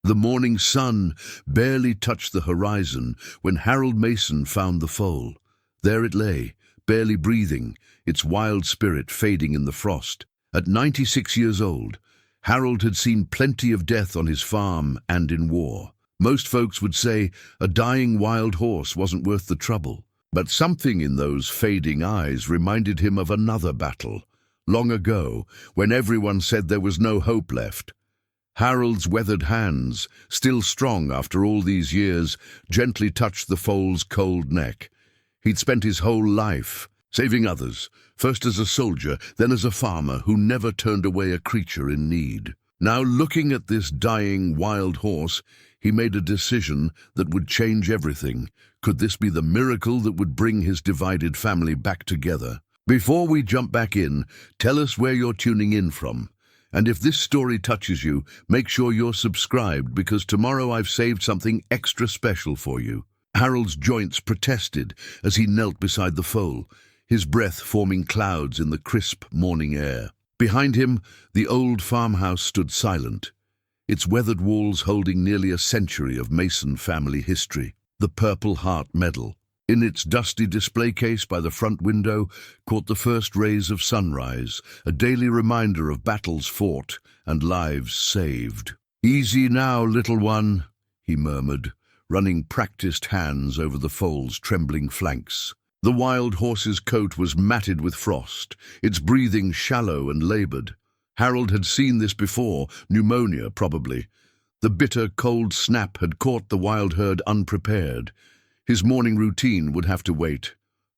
The morning sun barely touched the horizon when Harold Mason found the foal. There it lay, barely breathing, its wild spirit fading in the frost. At 96 years old, Harold had seen plenty of death on his farm and in war. Most folks would say a dying wild horse wasn't worth the trouble. But something in those fading eyes reminded him of another battle, long ago, when everyone said there was no hope left. Harold's weathered hands, still strong after all these years, gently touched the foal's cold neck. He'd spent his whole life saving others, first as a soldier, then as a farmer who never turned away a creature in need. Now, looking at this dying wild horse, he made a decision that would change everything. Could this be the miracle that would bring his divided family back together? Before we jump back in, tell us where you're tuning in from. And if this story touches you, make sure you're subscribed, because tomorrow I've saved something extra special for you. Harold's joints protested as he knelt beside the foal, his breath forming clouds in the crisp morning air. Behind him, the old farmhouse stood silent, its weathered walls holding nearly a century of Mason family history. The Purple Heart Medal, in its dusty display case by the front window, caught the first rays of sunrise, a daily reminder of battles fought and lives saved. "Easy now, little one," he murmured, running practiced hands over the foal's trembling flanks. The wild horse's coat was matted with frost, its breathing shallow and labored. Harold had seen this before, pneumonia probably. The bitter, cold snap had caught the wild herd unprepared. His morning routine would have to wait.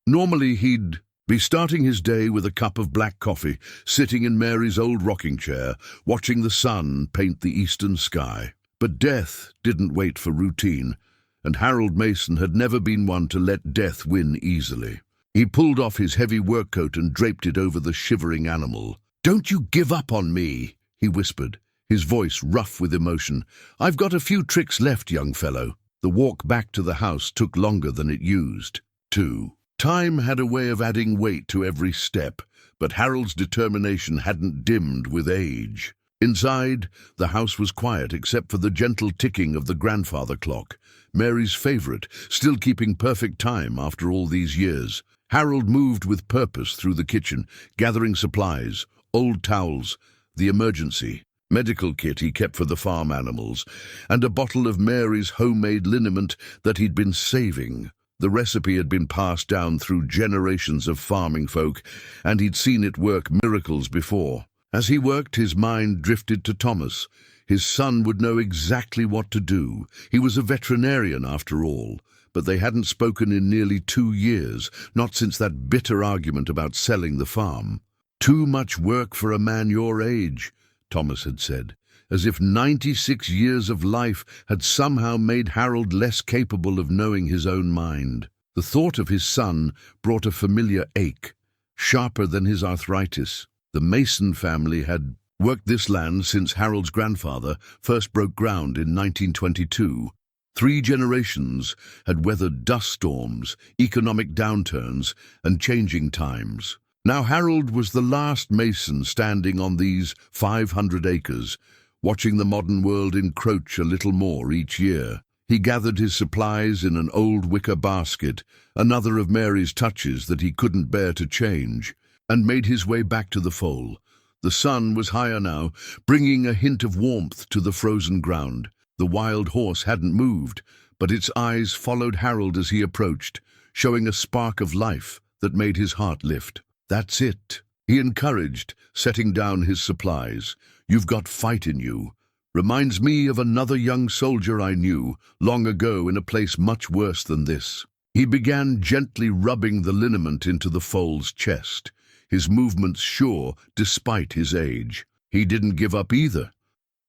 Normally he'd be starting his day with a cup of black coffee, sitting in Mary's old rocking chair, watching the sun paint the eastern sky. But death didn't wait for routine, and Harold Mason had never been one to let death win easily. He pulled off his heavy work coat and draped it over the shivering animal. "Don't you give up on me," he whispered, his voice rough with emotion. "I've got a few tricks left, young fellow." The walk back to the house took longer than it used to. Time had a way of adding weight to every step, but Harold's determination hadn't dimmed with age. Inside, the house was quiet except for the gentle ticking of the grandfather clock, Mary's favorite, still keeping perfect time after all these years. Harold moved with purpose through the kitchen, gathering supplies, old towels, the emergency medical kit he kept for the farm animals, and a bottle of Mary's homemade liniment that he'd been saving. The recipe had been passed down through generations of farming folk, and he'd seen it work miracles before. As he worked, his mind drifted to Thomas. His son would know exactly what to do. He was a veterinarian after all, but they hadn't spoken in nearly 2 years, not since that bitter argument about selling the farm. "Too much work for a man your age," Thomas had said, as if 96 years of life had somehow made Harold less capable of knowing his own mind. The thought of his son brought a familiar ache, sharper than his arthritis. The Mason family had worked this land since Harold's grandfather first broke ground in 1922. 3 generations had weathered dust storms, economic downturns, and changing times. Now Harold was the last Mason standing on these 500 acres, watching the modern world encroach a little more each year. He gathered his supplies in an old wicker basket, another of Mary's touches that he couldn't bear to change, and made his way back to the foal. The sun was higher now, bringing a hint of warmth to the frozen ground. The wild horse hadn't moved, but its eyes followed Harold as he approached, showing a spark of life that made his heart lift. "That's it," he encouraged, setting down his supplies. "You've got fight in you. Reminds me of another young soldier I knew long ago in a place much worse than this." He began gently rubbing the liniment into the foal's chest, his movements sure despite his age. He didn't give up either,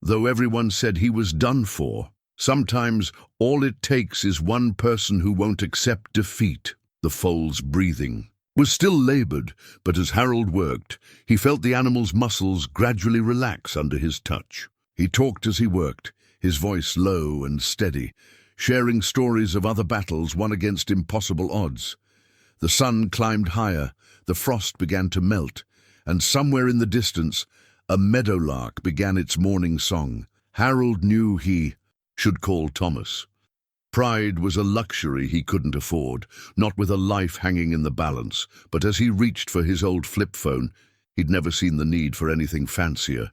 though everyone said he was done for. Sometimes all it takes is one person who won't accept defeat. The foal's breathing was still labored, but as Harold worked, he felt the animal's muscles gradually relax under his touch. He talked as he worked, his voice low and steady, sharing stories of other battles won against impossible odds. The sun climbed higher, the frost began to melt, and somewhere in the distance, a meadowlark began its morning song. Harold knew he should call Thomas. Pride was a luxury he couldn't afford, not with a life hanging in the balance, but as he reached for his old flip phone, he'd never seen the need for anything fancier.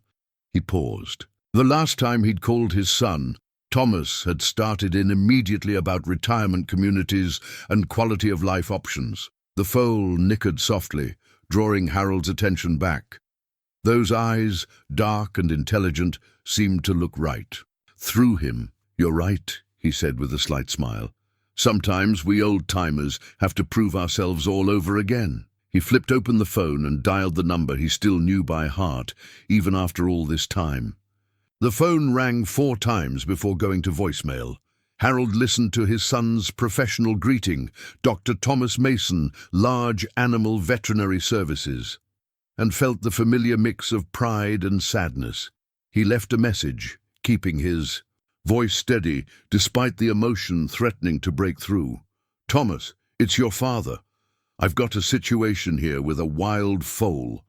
He paused. The last time he'd called his son, Thomas had started in immediately about retirement communities and quality of life options. The foal nickered softly, drawing Harold's attention back. Those eyes, dark and intelligent, seemed to look right. Through him. "You're right," he said with a slight smile. "Sometimes we old-timers have to prove ourselves all over again." He flipped open the phone and dialed the number he still knew by heart, even after all this time. The phone rang 4 times before going to voicemail. Harold listened to his son's professional greeting, Dr. Thomas Mason, Large Animal Veterinary Services, and felt the familiar mix of pride and sadness. He left a message, keeping his voice steady despite the emotion threatening to break through. "Thomas, it's your father. I've got a situation here with a wild foal.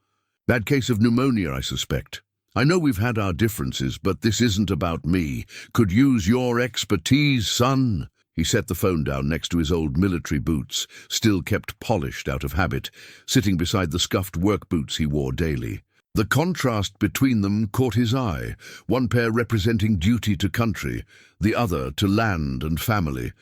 Bad case of pneumonia, I suspect. I know we've had our differences, but this isn't about me. Could use your expertise, son." He set the phone down next to his old military boots, still kept polished out of habit, sitting beside the scuffed work boots he wore daily. The contrast between them caught his eye, one pair representing duty to country, the other to land and family,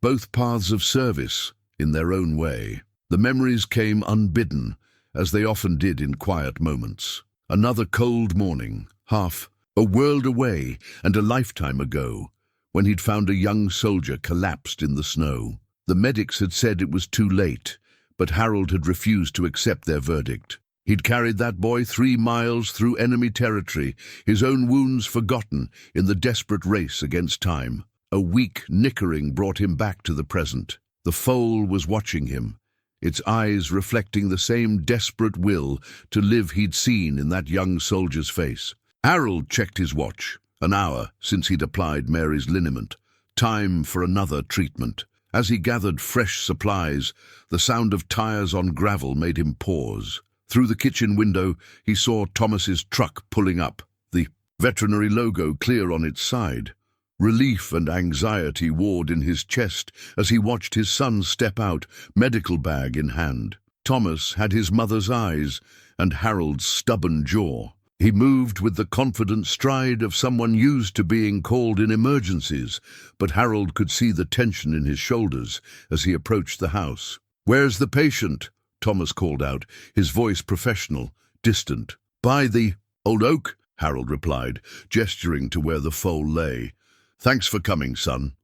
both paths of service in their own way. The memories came unbidden, as they often did in quiet moments. Another cold morning, half a world away and a lifetime ago, when he'd found a young soldier collapsed in the snow. The medics had said it was too late, but Harold had refused to accept their verdict. He'd carried that boy 3 miles through enemy territory, his own wounds forgotten in the desperate race against time. A weak nickering brought him back to the present. The foal was watching him, its eyes reflecting the same desperate will to live he'd seen in that young soldier's face. Harold checked his watch. An hour since he'd applied Mary's liniment. Time for another treatment. As he gathered fresh supplies, the sound of tires on gravel made him pause. Through the kitchen window, he saw Thomas's truck pulling up, the veterinary logo clear on its side. Relief and anxiety warred in his chest as he watched his son step out, medical bag in hand. Thomas had his mother's eyes and Harold's stubborn jaw. He moved with the confident stride of someone used to being called in emergencies, but Harold could see the tension in his shoulders as he approached the house. "Where's the patient?" Thomas called out, his voice professional, distant. "By the old oak," Harold replied, gesturing to where the foal lay. "Thanks for coming, son."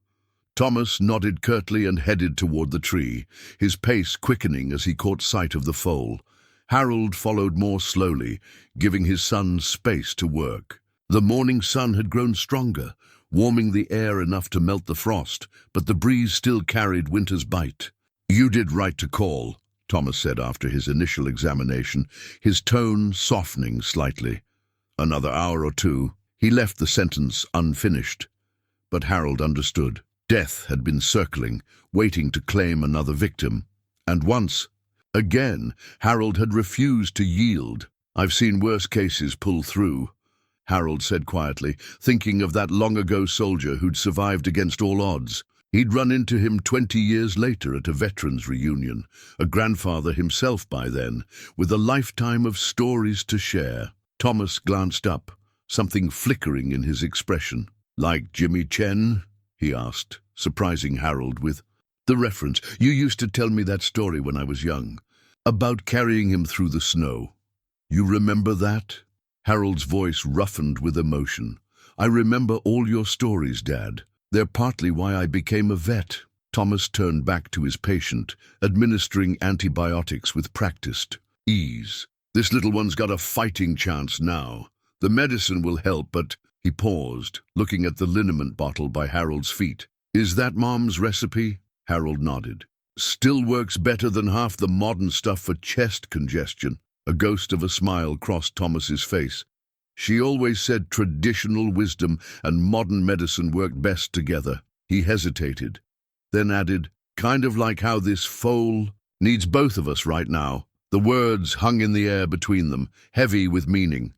Thomas nodded curtly and headed toward the tree, his pace quickening as he caught sight of the foal. Harold followed more slowly, giving his son space to work. The morning sun had grown stronger, warming the air enough to melt the frost, but the breeze still carried winter's bite. "You did right to call," Thomas said after his initial examination, his tone softening slightly. "Another hour or 2. He left the sentence unfinished. But Harold understood. Death had been circling, waiting to claim another victim. And once, again, Harold had refused to yield. "I've seen worse cases pull through," Harold said quietly, thinking of that long-ago soldier who'd survived against all odds. He'd run into him 20 years later at a veterans reunion, a grandfather himself by then, with a lifetime of stories to share. Thomas glanced up, something flickering in his expression. "Like Jimmy Chen?" he asked, surprising Harold with the reference. "You used to tell me that story when I was young, about carrying him through the snow. You remember that?" Harold's voice roughened with emotion. "I remember all your stories, Dad. They're partly why I became a vet." Thomas turned back to his patient, administering antibiotics with practiced ease. "This little one's got a fighting chance now. The medicine will help, but..." He paused, looking at the liniment bottle by Harold's feet. "Is that Mom's recipe?" Harold nodded. "Still works better than half the modern stuff for chest congestion." A ghost of a smile crossed Thomas's face. "She always said traditional wisdom and modern medicine worked best together." He hesitated, then added, "Kind of like how this foal needs both of us right now." The words hung in the air between them, heavy with meaning.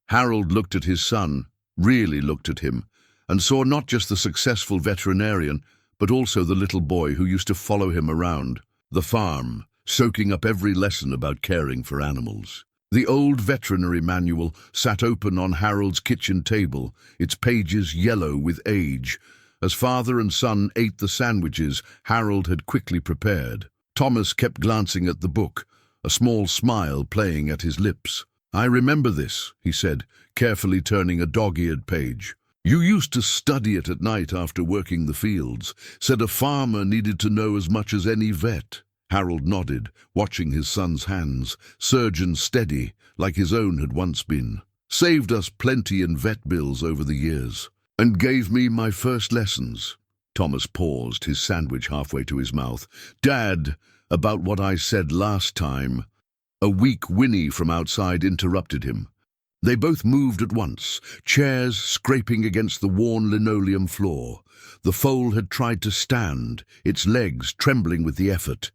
Harold looked at his son, really looked at him, and saw not just the successful veterinarian, but also the little boy who used to follow him around the farm, soaking up every lesson about caring for animals. The old veterinary manual sat open on Harold's kitchen table, its pages yellow with age. As father and son ate the sandwiches Harold had quickly prepared, Thomas kept glancing at the book, a small smile playing at his lips. "I remember this," he said, carefully turning a dog-eared page. "You used to study it at night after working the fields. Said a farmer needed to know as much as any vet." Harold nodded, watching his son's hands, surgeon steady, like his own had once been. "Saved us plenty in vet bills over the years, and gave me my first lessons." Thomas paused, his sandwich halfway to his mouth. "Dad, about what I said last time." A weak whinny from outside interrupted him. They both moved at once, chairs scraping against the worn linoleum floor. The foal had tried to stand, its legs trembling with the effort.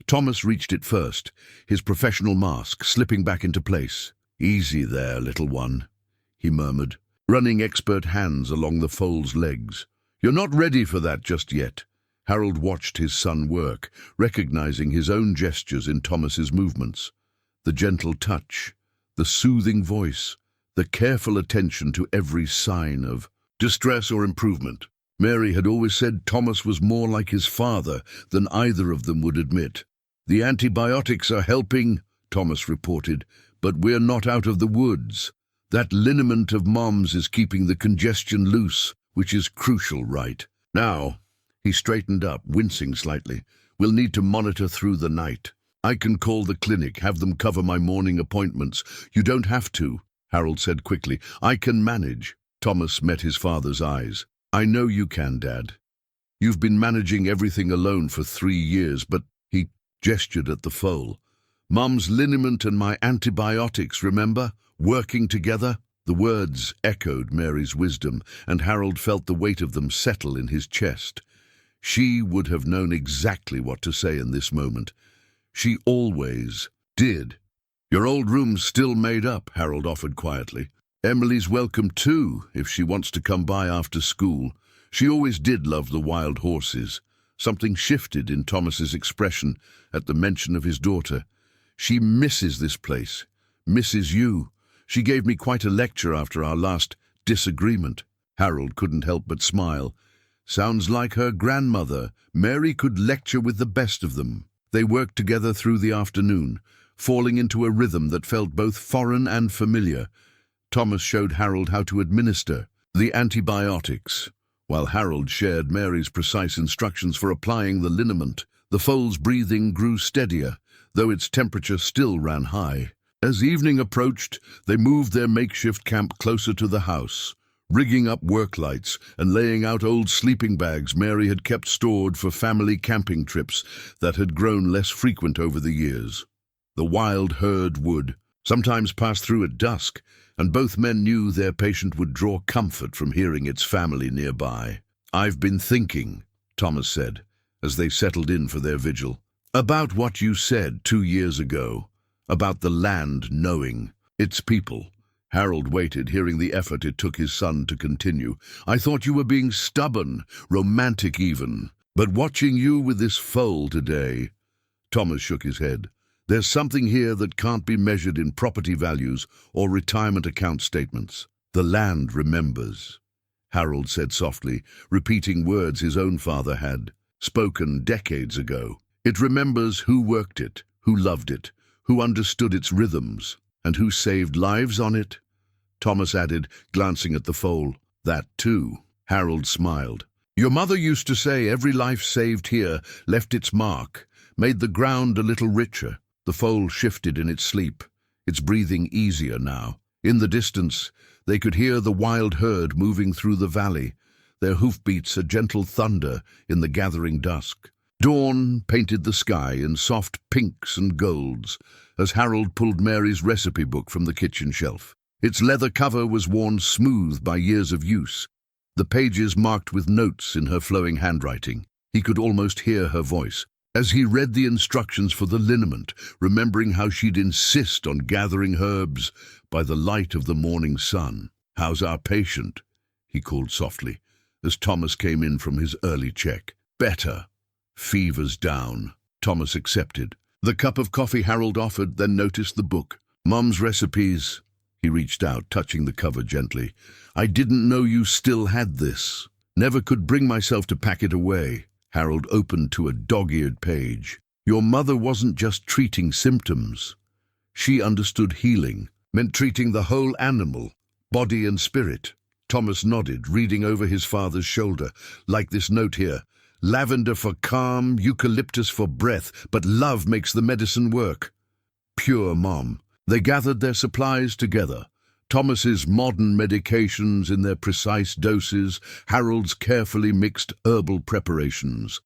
Thomas reached it first, his professional mask slipping back into place. "Easy there, little one," he murmured, running expert hands along the foal's legs. "You're not ready for that just yet." Harold watched his son work, recognizing his own gestures in Thomas's movements. The gentle touch, the soothing voice, the careful attention to every sign of distress or improvement. Mary had always said Thomas was more like his father than either of them would admit. "The antibiotics are helping," Thomas reported, "but we're not out of the woods. That liniment of Mom's is keeping the congestion loose, which is crucial, right? Now," he straightened up, wincing slightly, "we'll need to monitor through the night. I can call the clinic, have them cover my morning appointments." "You don't have to," Harold said quickly. "I can manage." Thomas met his father's eyes. "I know you can, Dad. You've been managing everything alone for 3 years, but..." He gestured at the foal. "Mum's liniment and my antibiotics, remember? Working together?" The words echoed Mary's wisdom, and Harold felt the weight of them settle in his chest. She would have known exactly what to say in this moment. She always did. "Your old room's still made up," Harold offered quietly. "Emily's welcome too, if she wants to come by after school. She always did love the wild horses." Something shifted in Thomas's expression at the mention of his daughter. "She misses this place, misses you. She gave me quite a lecture after our last disagreement." Harold couldn't help but smile. Sounds like her grandmother. Mary could lecture with the best of them. They worked together through the afternoon, falling into a rhythm that felt both foreign and familiar. Thomas showed Harold how to administer the antibiotics, while Harold shared Mary's precise instructions for applying the liniment. The foal's breathing grew steadier, though its temperature still ran high. As evening approached, they moved their makeshift camp closer to the house, rigging up work lights and laying out old sleeping bags Mary had kept stored for family camping trips that had grown less frequent over the years. The wild herd would sometimes pass through at dusk, and both men knew their patient would draw comfort from hearing its family nearby. "I've been thinking," Thomas said, as they settled in for their vigil, "about what you said 2 years ago, about the land knowing its people." Harold waited, hearing the effort it took his son to continue. "I thought you were being stubborn, romantic even. But watching you with this foal today..." Thomas shook his head. "There's something here that can't be measured in property values or retirement account statements. The land remembers," Harold said softly, repeating words his own father had spoken decades ago. "It remembers who worked it, who loved it, who understood its rhythms, and who saved lives on it." Thomas added, glancing at the foal. "That too." Harold smiled. "Your mother used to say every life saved here left its mark, made the ground a little richer." The foal shifted in its sleep, its breathing easier now. In the distance, they could hear the wild herd moving through the valley, their hoofbeats a gentle thunder in the gathering dusk. Dawn painted the sky in soft pinks and golds as Harold pulled Mary's recipe book from the kitchen shelf. Its leather cover was worn smooth by years of use, the pages marked with notes in her flowing handwriting. He could almost hear her voice as he read the instructions for the liniment, remembering how she'd insist on gathering herbs by the light of the morning sun. "How's our patient?" he called softly, as Thomas came in from his early check. Better. Fever's down. Thomas accepted. The cup of coffee Harold offered, then noticed the book. Mum's recipes. He reached out, touching the cover gently. I didn't know you still had this. Never could bring myself to pack it away. Harold opened to a dog-eared page. Your mother wasn't just treating symptoms. She understood healing, meant treating the whole animal, body and spirit. Thomas nodded, reading over his father's shoulder. Like this note here. Lavender for calm, eucalyptus for breath, but love makes the medicine work. Pure Mom. They gathered their supplies together. Thomas's modern medications in their precise doses, Harold's carefully mixed herbal preparations.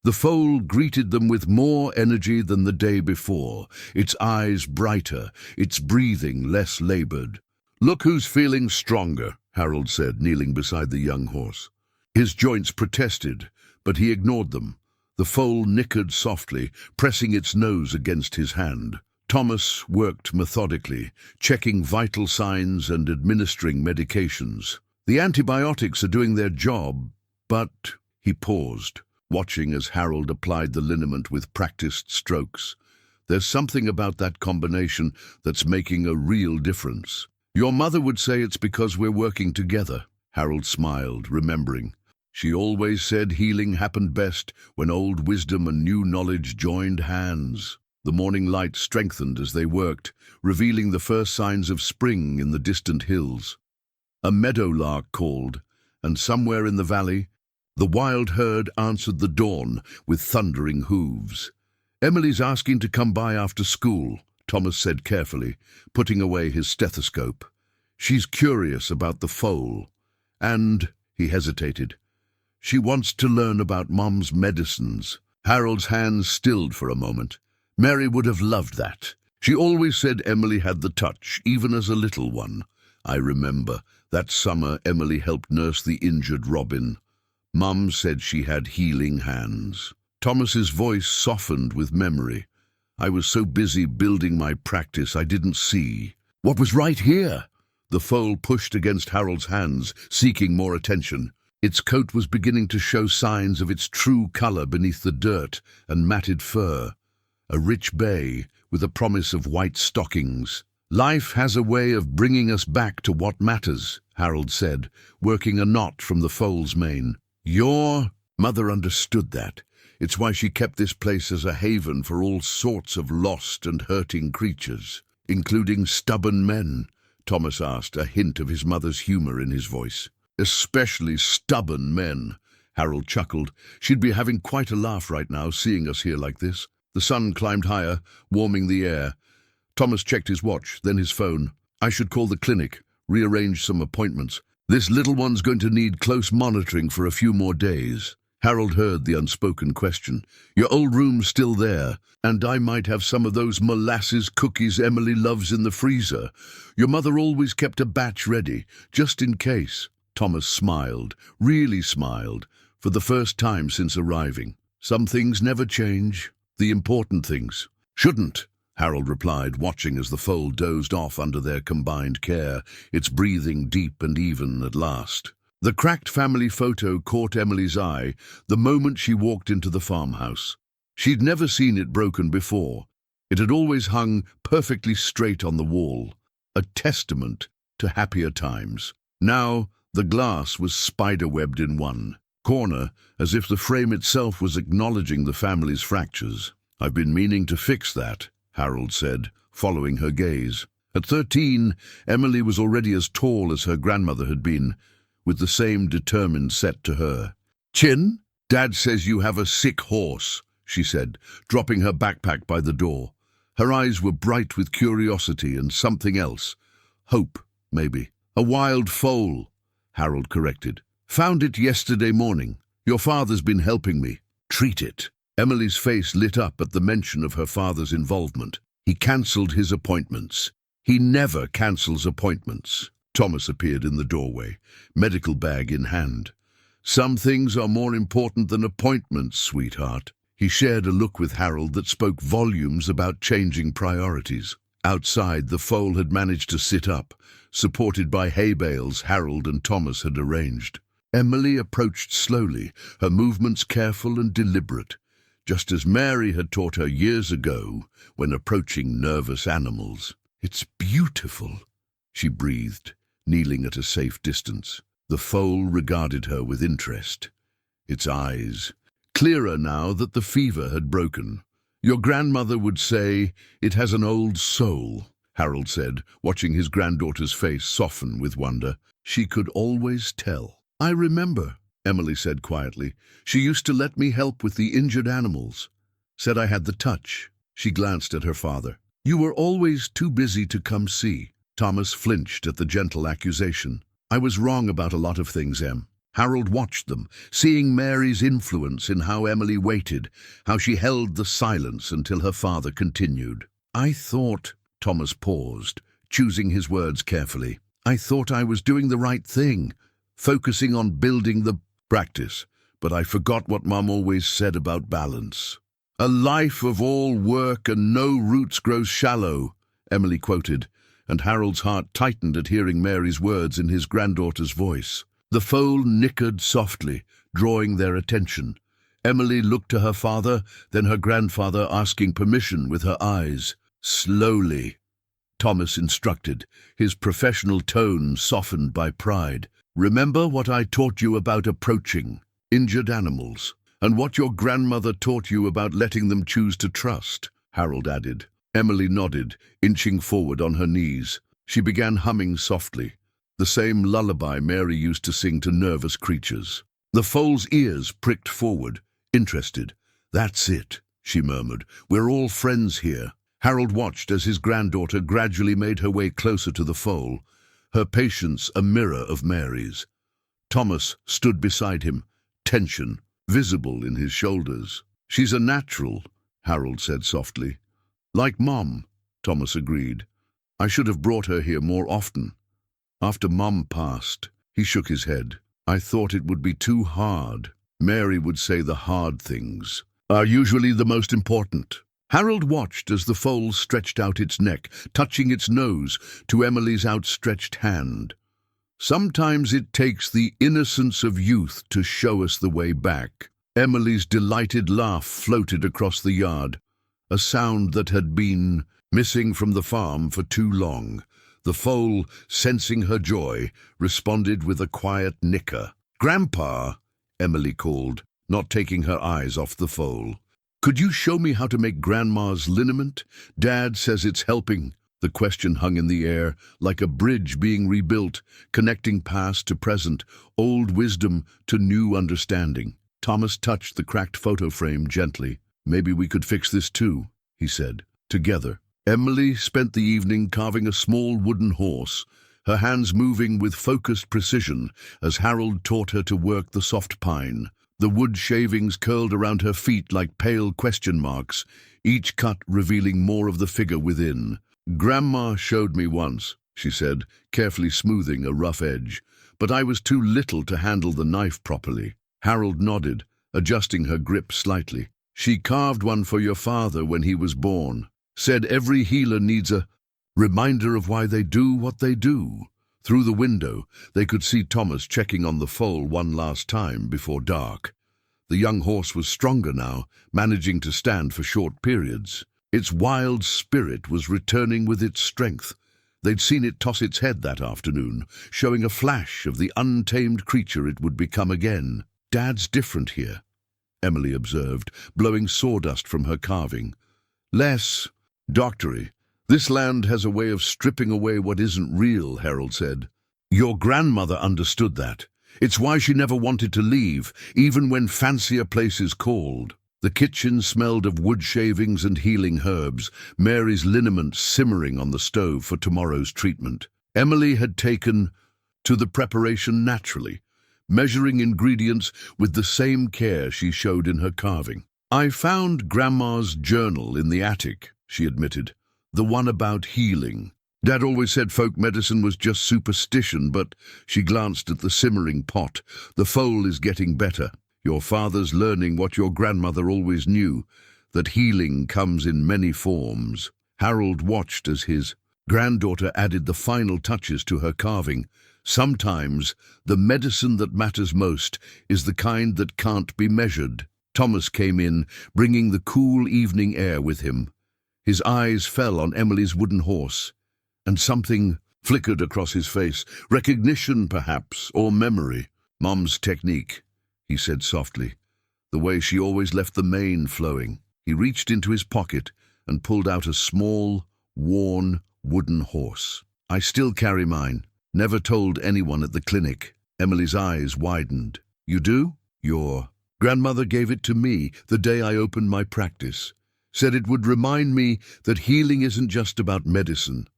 The foal greeted them with more energy than the day before, its eyes brighter, its breathing less labored. Look who's feeling stronger, Harold said, kneeling beside the young horse. His joints protested, but he ignored them. The foal nickered softly, pressing its nose against his hand. Thomas worked methodically, checking vital signs and administering medications. The antibiotics are doing their job, but... He paused, watching as Harold applied the liniment with practiced strokes. There's something about that combination that's making a real difference. Your mother would say it's because we're working together. Harold smiled, remembering. She always said healing happened best when old wisdom and new knowledge joined hands. The morning light strengthened as they worked, revealing the first signs of spring in the distant hills. A meadowlark called, and somewhere in the valley, the wild herd answered the dawn with thundering hooves. Emily's asking to come by after school, Thomas said carefully, putting away his stethoscope. She's curious about the foal, and, he hesitated, she wants to learn about Mom's medicines. Harold's hands stilled for a moment. Mary would have loved that. She always said Emily had the touch, even as a little one. I remember, that summer Emily helped nurse the injured Robin. Mum said she had healing hands. Thomas's voice softened with memory. I was so busy building my practice I didn't see. What was right here? The foal pushed against Harold's hands, seeking more attention. Its coat was beginning to show signs of its true color beneath the dirt and matted fur. A rich bay with a promise of white stockings. Life has a way of bringing us back to what matters, Harold said, working a knot from the foal's mane. Your mother understood that. It's why she kept this place as a haven for all sorts of lost and hurting creatures, including stubborn men, Thomas asked, a hint of his mother's humor in his voice. Especially stubborn men, Harold chuckled. She'd be having quite a laugh right now, seeing us here like this. The sun climbed higher, warming the air. Thomas checked his watch, then his phone. I should call the clinic, rearrange some appointments. This little one's going to need close monitoring for a few more days. Harold heard the unspoken question. Your old room's still there, and I might have some of those molasses cookies Emily loves in the freezer. Your mother always kept a batch ready, just in case. Thomas smiled, really smiled, for the first time since arriving. Some things never change. The important things. Shouldn't, Harold replied, watching as the foal dozed off under their combined care, its breathing deep and even at last. The cracked family photo caught Emily's eye the moment she walked into the farmhouse. She'd never seen it broken before. It had always hung perfectly straight on the wall, a testament to happier times. Now, the glass was spiderwebbed in one corner, as if the frame itself was acknowledging the family's fractures. I've been meaning to fix that, Harold said, following her gaze. At 13, Emily was already as tall as her grandmother had been, with the same determined set to her. Chin, Dad says you have a sick horse, she said, dropping her backpack by the door. Her eyes were bright with curiosity and something else. Hope, maybe. A wild foal, Harold corrected. Found it yesterday morning. Your father's been helping me. Treat it. Emily's face lit up at the mention of her father's involvement. He cancelled his appointments. He never cancels appointments. Thomas appeared in the doorway, medical bag in hand. Some things are more important than appointments, sweetheart. He shared a look with Harold that spoke volumes about changing priorities. Outside, the foal had managed to sit up, supported by hay bales Harold and Thomas had arranged. Emily approached slowly, her movements careful and deliberate, just as Mary had taught her years ago when approaching nervous animals. "It's beautiful," she breathed, kneeling at a safe distance. The foal regarded her with interest, its eyes clearer now that the fever had broken. "Your grandmother would say it has an old soul," Harold said, watching his granddaughter's face soften with wonder. "She could always tell." "I remember," Emily said quietly. "She used to let me help with the injured animals. Said I had the touch." She glanced at her father. "You were always too busy to come see." Thomas flinched at the gentle accusation. "I was wrong about a lot of things, Em." Harold watched them, seeing Mary's influence in how Emily waited, how she held the silence until her father continued. "I thought," Thomas paused, choosing his words carefully, "I thought I was doing the right thing, focusing on building the practice, but I forgot what Mum always said about balance. 'A life of all work and no roots grows shallow,'" Emily quoted, and Harold's heart tightened at hearing Mary's words in his granddaughter's voice. The foal nickered softly, drawing their attention. Emily looked to her father, then her grandfather, asking permission with her eyes. "Slowly," Thomas instructed, his professional tone softened by pride. "Remember what I taught you about approaching injured animals, and what your grandmother taught you about letting them choose to trust," Harold added. Emily nodded, inching forward on her knees. She began humming softly, the same lullaby Mary used to sing to nervous creatures. The foal's ears pricked forward, interested. "That's it," she murmured. "We're all friends here." Harold watched as his granddaughter gradually made her way closer to the foal, her patience a mirror of Mary's. Thomas stood beside him, tension visible in his shoulders. "She's a natural," Harold said softly. "Like Mum," Thomas agreed. "I should have brought her here more often. After Mum passed," he shook his head, "I thought it would be too hard. Mary would say the hard things are usually the most important." Harold watched as the foal stretched out its neck, touching its nose to Emily's outstretched hand. "Sometimes it takes the innocence of youth to show us the way back." Emily's delighted laugh floated across the yard, a sound that had been missing from the farm for too long. The foal, sensing her joy, responded with a quiet nicker. "Grandpa," Emily called, not taking her eyes off the foal. "Could you show me how to make Grandma's liniment? Dad says it's helping." The question hung in the air, like a bridge being rebuilt, connecting past to present, old wisdom to new understanding. Thomas touched the cracked photo frame gently. "Maybe we could fix this too," he said. Together, Emily spent the evening carving a small wooden horse, her hands moving with focused precision as Harold taught her to work the soft pine. The wood shavings curled around her feet like pale question marks, each cut revealing more of the figure within. "Grandma showed me once," she said, carefully smoothing a rough edge, "but I was too little to handle the knife properly." Harold nodded, adjusting her grip slightly. "She carved one for your father when he was born. Said every healer needs a reminder of why they do what they do." Through the window, they could see Thomas checking on the foal one last time before dark. The young horse was stronger now, managing to stand for short periods. Its wild spirit was returning with its strength. They'd seen it toss its head that afternoon, showing a flash of the untamed creature it would become again. "Dad's different here," Emily observed, blowing sawdust from her carving. "Less doctory. This land has a way of stripping away what isn't real," Harold said. "Your grandmother understood that. It's why she never wanted to leave, even when fancier places called." The kitchen smelled of wood shavings and healing herbs, Mary's liniment simmering on the stove for tomorrow's treatment. Emily had taken to the preparation naturally, measuring ingredients with the same care she showed in her carving. "I found Grandma's journal in the attic," she admitted. "The one about healing. Dad always said folk medicine was just superstition, but," she glanced at the simmering pot, "the foal is getting better. Your father's learning what your grandmother always knew, that healing comes in many forms." Harold watched as his Granddaughter added the final touches to her carving. Sometimes the medicine that matters most is the kind that can't be measured. Thomas came in, bringing the cool evening air with him. His eyes fell on Emily's wooden horse, and something flickered across his face. Recognition, perhaps, or memory. Mom's technique, he said softly, the way she always left the mane flowing. He reached into his pocket and pulled out a small, worn, wooden horse. I still carry mine. Never told anyone at the clinic. Emily's eyes widened. You do? Your grandmother gave it to me the day I opened my practice. Said it would remind me that healing isn't just about medicine.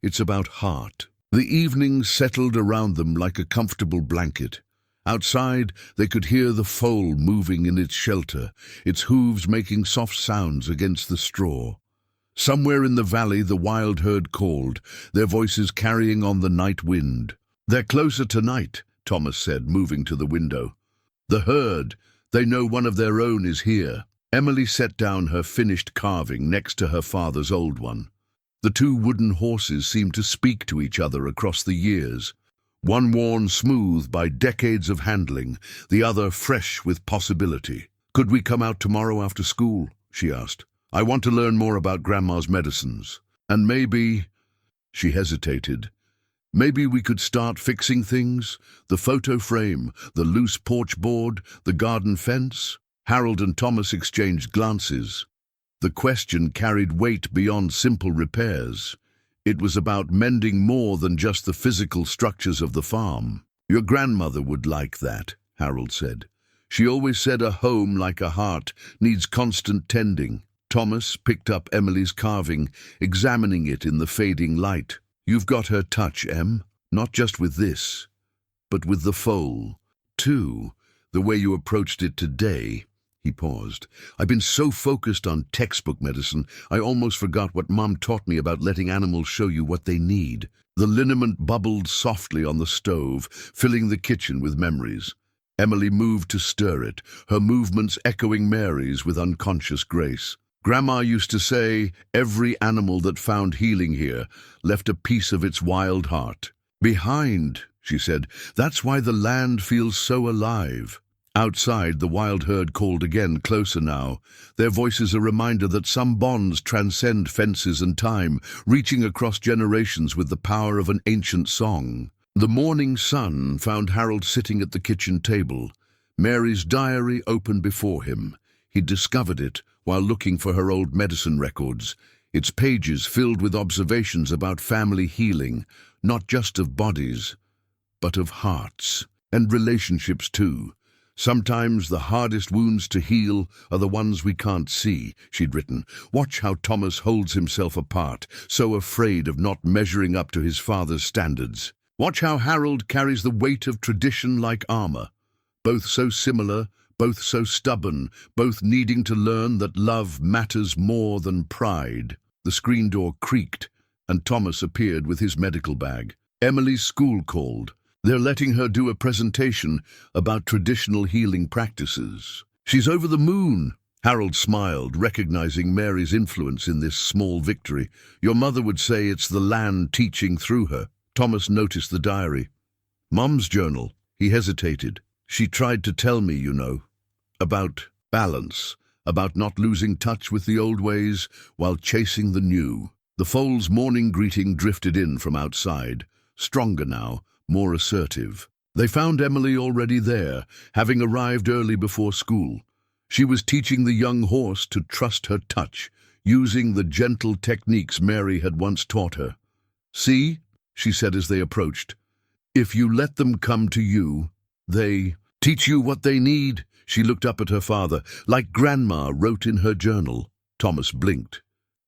It's about heart. The evenings settled around them like a comfortable blanket. Outside, they could hear the foal moving in its shelter, its hooves making soft sounds against the straw. Somewhere in the valley, the wild herd called, their voices carrying on the night wind. They're closer tonight, Thomas said, moving to the window. The herd, they know one of their own is here. Emily set down her finished carving next to her father's old one. The two wooden horses seemed to speak to each other across the years. One worn smooth by decades of handling, the other fresh with possibility. Could we come out tomorrow after school? She asked. I want to learn more about Grandma's medicines. And maybe, she hesitated, maybe we could start fixing things? The photo frame, the loose porch board, the garden fence? Harold and Thomas exchanged glances. The question carried weight beyond simple repairs. It was about mending more than just the physical structures of the farm. Your grandmother would like that, Harold said. She always said a home like a heart needs constant tending. Thomas picked up Emily's carving, examining it in the fading light. You've got her touch, Em, not just with this, but with the foal, too. The way you approached it today. He paused. I've been so focused on textbook medicine, I almost forgot what Mom taught me about letting animals show you what they need. The liniment bubbled softly on the stove, filling the kitchen with memories. Emily moved to stir it, her movements echoing Mary's with unconscious grace. Grandma used to say, every animal that found healing here left a piece of its wild heart behind, she said. That's why the land feels so alive. Outside, the wild herd called again, closer now, their voices a reminder that some bonds transcend fences and time, reaching across generations with the power of an ancient song. The morning sun found Harold sitting at the kitchen table, Mary's diary open before him. He discovered it while looking for her old medicine records, its pages filled with observations about family healing, not just of bodies, but of hearts, and relationships too. Sometimes the hardest wounds to heal are the ones we can't see, she'd written. Watch how Thomas holds himself apart, so afraid of not measuring up to his father's standards. Watch how Harold carries the weight of tradition like armor, both so similar, both so stubborn, both needing to learn that love matters more than pride. The screen door creaked, and Thomas appeared with his medical bag. Emily's school called. They're letting her do a presentation about traditional healing practices. She's over the moon. Harold smiled, recognizing Mary's influence in this small victory. Your mother would say it's the land teaching through her. Thomas noticed the diary. Mom's journal. He hesitated. She tried to tell me, you know, about balance, about not losing touch with the old ways while chasing the new. The foal's morning greeting drifted in from outside, stronger now, more assertive. They found Emily already there, having arrived early before school. She was teaching the young horse to trust her touch, using the gentle techniques Mary had once taught her. See, she said as they approached, if you let them come to you, they teach you what they need. She looked up at her father, like Grandma wrote in her journal. Thomas blinked.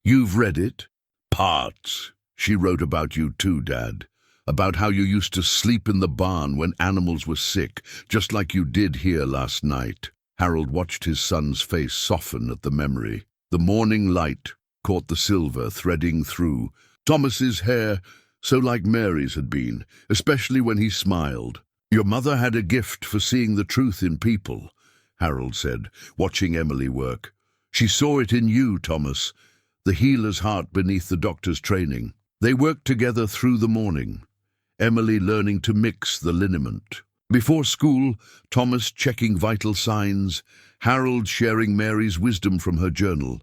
You've read it? Parts. She wrote about you too, Dad. About how you used to sleep in the barn when animals were sick, just like you did here last night. Harold watched his son's face soften at the memory. The morning light caught the silver threading through. Thomas's hair, so like Mary's had been, especially when he smiled. Your mother had a gift for seeing the truth in people, Harold said, watching Emily work. She saw it in you, Thomas, the healer's heart beneath the doctor's training. They worked together through the morning, Emily learning to mix the liniment. Before school, Thomas checking vital signs, Harold sharing Mary's wisdom from her journal.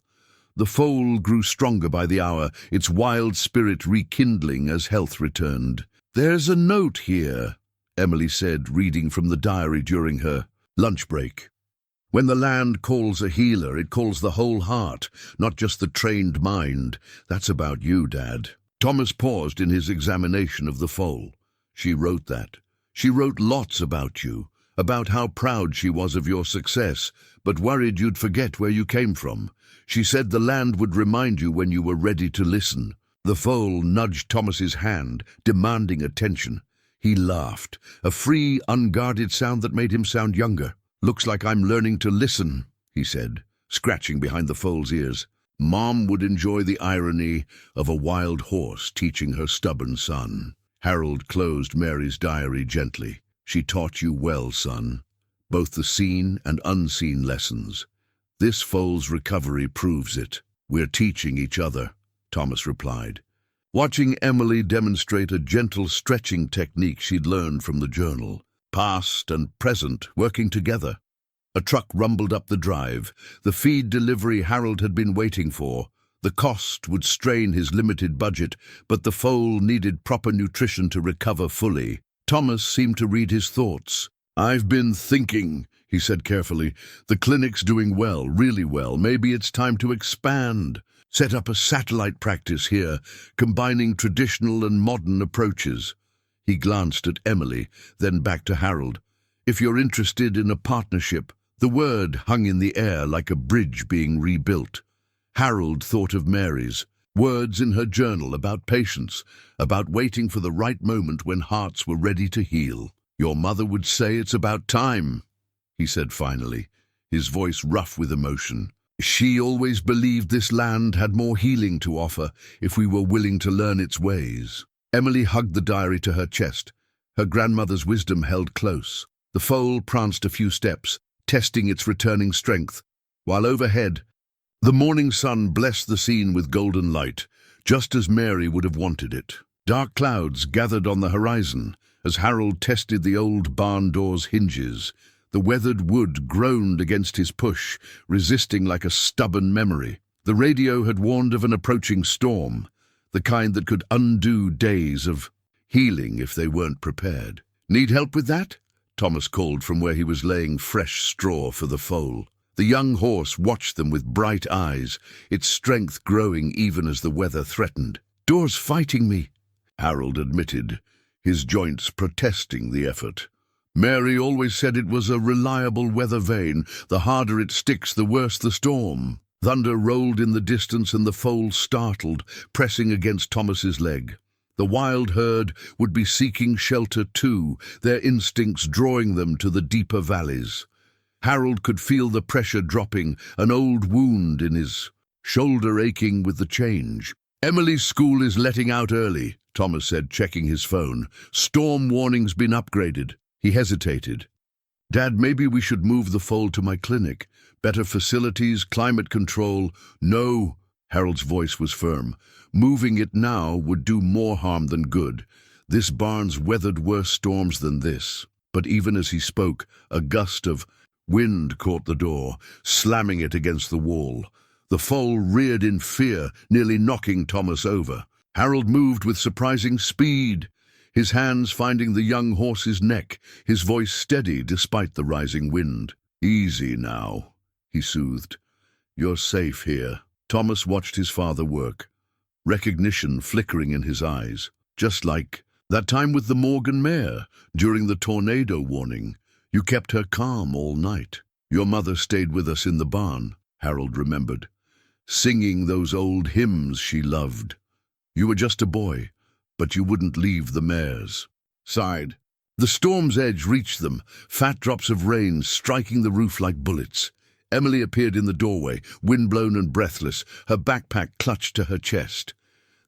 The foal grew stronger by the hour, its wild spirit rekindling as health returned. "There's a note here," Emily said, reading from the diary during her lunch break. "When the land calls a healer, it calls the whole heart, not just the trained mind. That's about you, Dad." Thomas paused in his examination of the foal. "She wrote that. She wrote lots about you, about how proud she was of your success, but worried you'd forget where you came from. She said the land would remind you when you were ready to listen." The foal nudged Thomas's hand, demanding attention. He laughed, a free, unguarded sound that made him sound younger. "Looks like I'm learning to listen," he said, scratching behind the foal's ears. Mom would enjoy the irony of a wild horse teaching her stubborn son. Harold closed Mary's diary gently. "She taught you well, son, both the seen and unseen lessons. This foal's recovery proves it. We're teaching each other," Thomas replied, watching Emily demonstrate a gentle stretching technique she'd learned from the journal. Past and present working together. A truck rumbled up the drive, the feed delivery Harold had been waiting for. The cost would strain his limited budget, but the foal needed proper nutrition to recover fully. Thomas seemed to read his thoughts. "I've been thinking," he said carefully. "The clinic's doing well, really well. Maybe it's time to expand. Set up a satellite practice here, combining traditional and modern approaches." He glanced at Emily, then back to Harold. "If you're interested in a partnership." The word hung in the air like a bridge being rebuilt. Harold thought of Mary's words in her journal about patience, about waiting for the right moment when hearts were ready to heal. "Your mother would say it's about time," he said finally, his voice rough with emotion. "She always believed this land had more healing to offer if we were willing to learn its ways." Emily hugged the diary to her chest, her grandmother's wisdom held close. The foal pranced a few steps, testing its returning strength, while overhead, the morning sun blessed the scene with golden light, just as Mary would have wanted it. Dark clouds gathered on the horizon as Harold tested the old barn door's hinges. The weathered wood groaned against his push, resisting like a stubborn memory. The radio had warned of an approaching storm, the kind that could undo days of healing if they weren't prepared. "Need help with that?" Thomas called from where he was laying fresh straw for the foal. The young horse watched them with bright eyes, its strength growing even as the weather threatened. "Door's fighting me," Harold admitted, his joints protesting the effort. "Mary always said it was a reliable weather vane. The harder it sticks, the worse the storm." Thunder rolled in the distance and the foal startled, pressing against Thomas's leg. The wild herd would be seeking shelter too, their instincts drawing them to the deeper valleys. Harold could feel the pressure dropping, an old wound in his shoulder aching with the change. "Emily's school is letting out early," Thomas said, checking his phone. "Storm warning's been upgraded." He hesitated. "Dad, maybe we should move the foal to my clinic. Better facilities, climate control." "No," Harold's voice was firm. "Moving it now would do more harm than good. This barn's weathered worse storms than this." But even as he spoke, a gust of wind caught the door, slamming it against the wall. The foal reared in fear, nearly knocking Thomas over. Harold moved with surprising speed, his hands finding the young horse's neck, his voice steady despite the rising wind. "Easy now," he soothed. "You're safe here." Thomas watched his father work, recognition flickering in his eyes, just like that time with the Morgan mare during the tornado warning. "You kept her calm all night." "Your mother stayed with us in the barn," Harold remembered, singing those old hymns she loved. "You were just a boy, but you wouldn't leave the mares." Sighed. The storm's edge reached them, fat drops of rain striking the roof like bullets. Emily appeared in the doorway, windblown and breathless, her backpack clutched to her chest.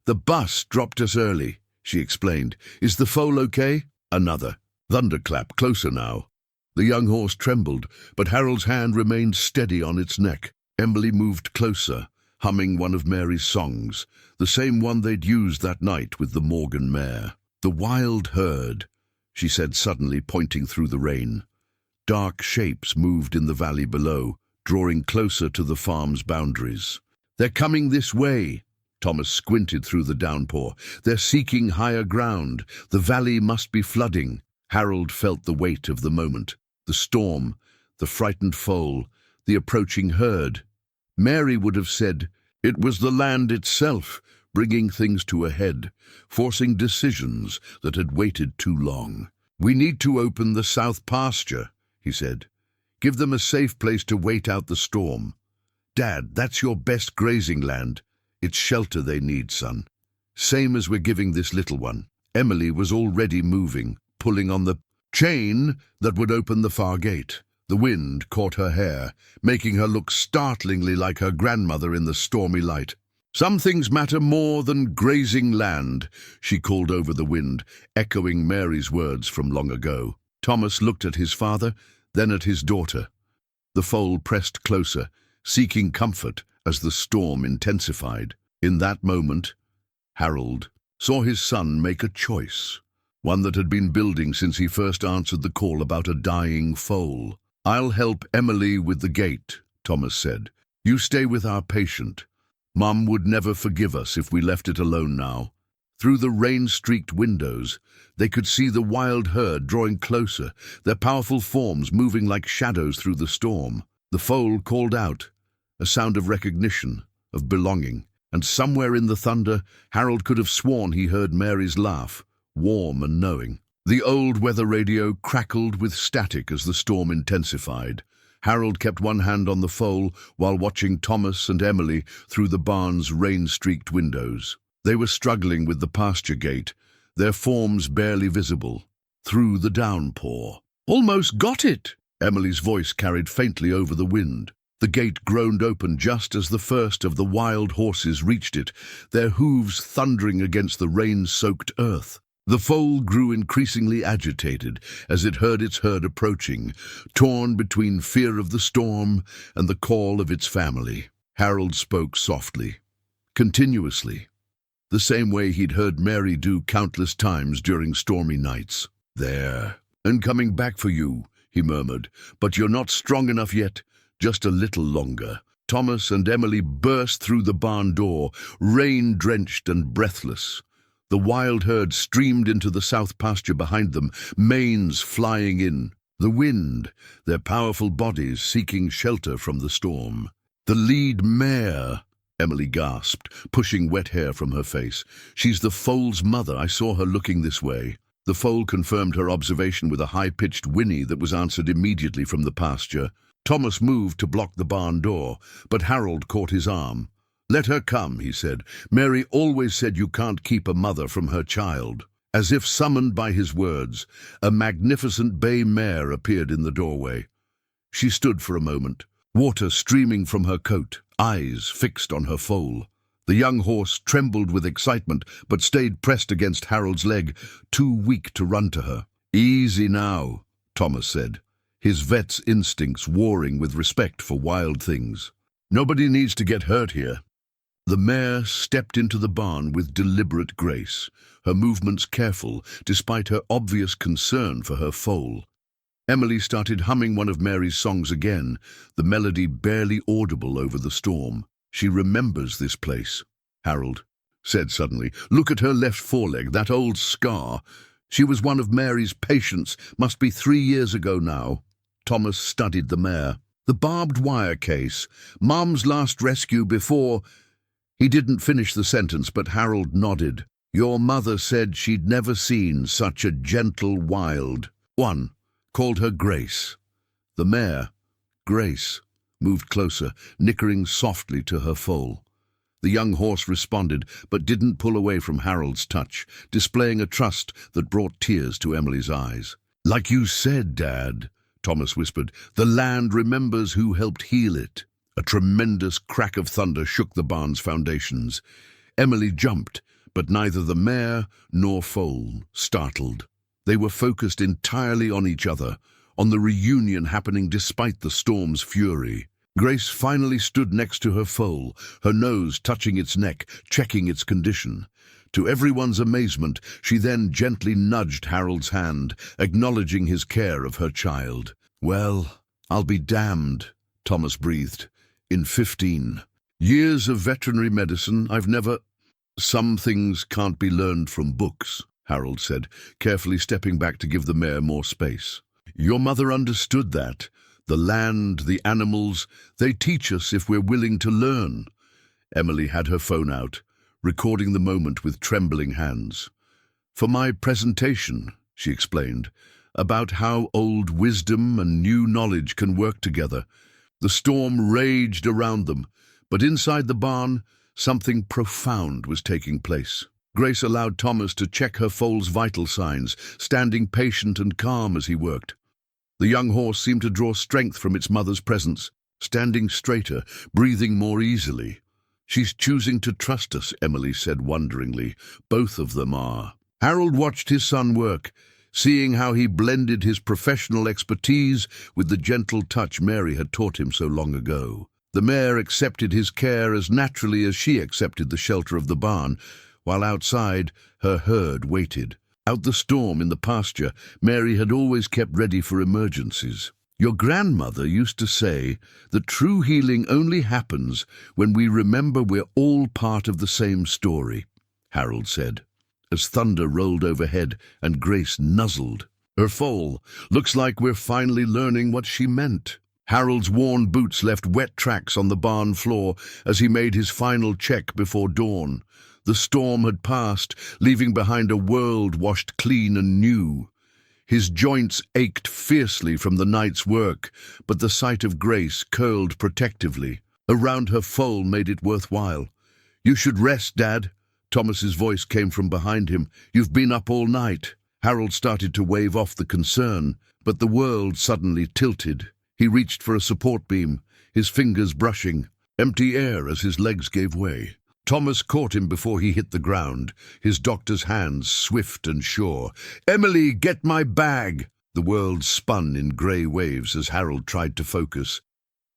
"The bus dropped us early," she explained. "Is the foal okay?" Another thunderclap, closer now. The young horse trembled, but Harold's hand remained steady on its neck. Emily moved closer, humming one of Mary's songs, the same one they'd used that night with the Morgan mare. "The wild herd," she said suddenly, pointing through the rain. Dark shapes moved in the valley below, drawing closer to the farm's boundaries. "They're coming this way." Thomas squinted through the downpour. "They're seeking higher ground. The valley must be flooding." Harold felt the weight of the moment. The storm, the frightened foal, the approaching herd. Mary would have said it was the land itself, bringing things to a head, forcing decisions that had waited too long. "We need to open the south pasture," he said. "Give them a safe place to wait out the storm. Dad, that's your best grazing land. It's shelter they need, son. Same as we're giving this little one." Emily was already moving, pulling on the chain that would open the far gate. The wind caught her hair, making her look startlingly like her grandmother in the stormy light. "Some things matter more than grazing land," she called over the wind, echoing Mary's words from long ago. Thomas looked at his father, then at his daughter. The foal pressed closer, seeking comfort as the storm intensified. In that moment, Harold saw his son make a choice, one that had been building since he first answered the call about a dying foal. "I'll help Emily with the gate," Thomas said. "You stay with our patient. Mum would never forgive us if we left it alone now." Through the rain-streaked windows, they could see the wild herd drawing closer, their powerful forms moving like shadows through the storm. The foal called out, a sound of recognition, of belonging, and somewhere in the thunder, Harold could have sworn he heard Mary's laugh, warm and knowing. The old weather radio crackled with static as the storm intensified. Harold kept one hand on the foal while watching Thomas and Emily through the barn's rain-streaked windows. They were struggling with the pasture gate, their forms barely visible, through the downpour. "Almost got it!" Emily's voice carried faintly over the wind. The gate groaned open just as the first of the wild horses reached it, their hooves thundering against the rain-soaked earth. The foal grew increasingly agitated as it heard its herd approaching, torn between fear of the storm and the call of its family. Harold spoke softly, continuously, the same way he'd heard Mary do countless times during stormy nights. "There, and coming back for you," he murmured, "but you're not strong enough yet, just a little longer." Thomas and Emily burst through the barn door, rain-drenched and breathless. The wild herd streamed into the south pasture behind them, manes flying in. The wind, their powerful bodies seeking shelter from the storm. "The lead mare," Emily gasped, pushing wet hair from her face. "She's the foal's mother. I saw her looking this way." The foal confirmed her observation with a high-pitched whinny that was answered immediately from the pasture. Thomas moved to block the barn door, but Harold caught his arm. "Let her come," he said. "Mary always said you can't keep a mother from her child." As if summoned by his words, a magnificent bay mare appeared in the doorway. She stood for a moment, water streaming from her coat, eyes fixed on her foal. The young horse trembled with excitement, but stayed pressed against Harold's leg, too weak to run to her. "Easy now," Thomas said, his vet's instincts warring with respect for wild things. "Nobody needs to get hurt here." The mare stepped into the barn with deliberate grace, her movements careful, despite her obvious concern for her foal. Emily started humming one of Mary's songs again, the melody barely audible over the storm. "She remembers this place," Harold said suddenly. "Look at her left foreleg, that old scar. She was one of Mary's patients, must be 3 years ago now." Thomas studied the mare. "The barbed wire case, Mom's last rescue before—" He didn't finish the sentence, but Harold nodded. "Your mother said she'd never seen such a gentle wild one, called her Grace." The mare, Grace, moved closer, nickering softly to her foal. The young horse responded, but didn't pull away from Harold's touch, displaying a trust that brought tears to Emily's eyes. "Like you said, Dad," Thomas whispered, "the land remembers who helped heal it." A tremendous crack of thunder shook the barn's foundations. Emily jumped, but neither the mare nor foal startled. They were focused entirely on each other, on the reunion happening despite the storm's fury. Grace finally stood next to her foal, her nose touching its neck, checking its condition. To everyone's amazement, she then gently nudged Harold's hand, acknowledging his care of her child. "Well, I'll be damned," Thomas breathed. "In 15 years of veterinary medicine, I've never—" "Some things can't be learned from books," Harold said, carefully stepping back to give the mare more space. "Your mother understood that. The land, the animals, they teach us if we're willing to learn." Emily had her phone out, recording the moment with trembling hands. "For my presentation," she explained, "about how old wisdom and new knowledge can work together." The storm raged around them, but inside the barn, something profound was taking place. Grace allowed Thomas to check her foal's vital signs, standing patient and calm as he worked. The young horse seemed to draw strength from its mother's presence, standing straighter, breathing more easily. "She's choosing to trust us," Emily said wonderingly. "Both of them are." Harold watched his son work, seeing how he blended his professional expertise with the gentle touch Mary had taught him so long ago. The mare accepted his care as naturally as she accepted the shelter of the barn, while outside, her herd waited. Out the storm in the pasture, Mary had always kept ready for emergencies. "Your grandmother used to say that true healing only happens when we remember we're all part of the same story," Harold said, as thunder rolled overhead and Grace nuzzled. "Her foal, looks like we're finally learning what she meant." Harold's worn boots left wet tracks on the barn floor as he made his final check before dawn. The storm had passed, leaving behind a world washed clean and new. His joints ached fiercely from the night's work, but the sight of Grace curled protectively around her foal made it worthwhile. "You should rest, Dad." Thomas's voice came from behind him. "You've been up all night." Harold started to wave off the concern, but the world suddenly tilted. He reached for a support beam, his fingers brushing empty air as his legs gave way. Thomas caught him before he hit the ground, his doctor's hands swift and sure. "Emily, get my bag!" The world spun in grey waves as Harold tried to focus.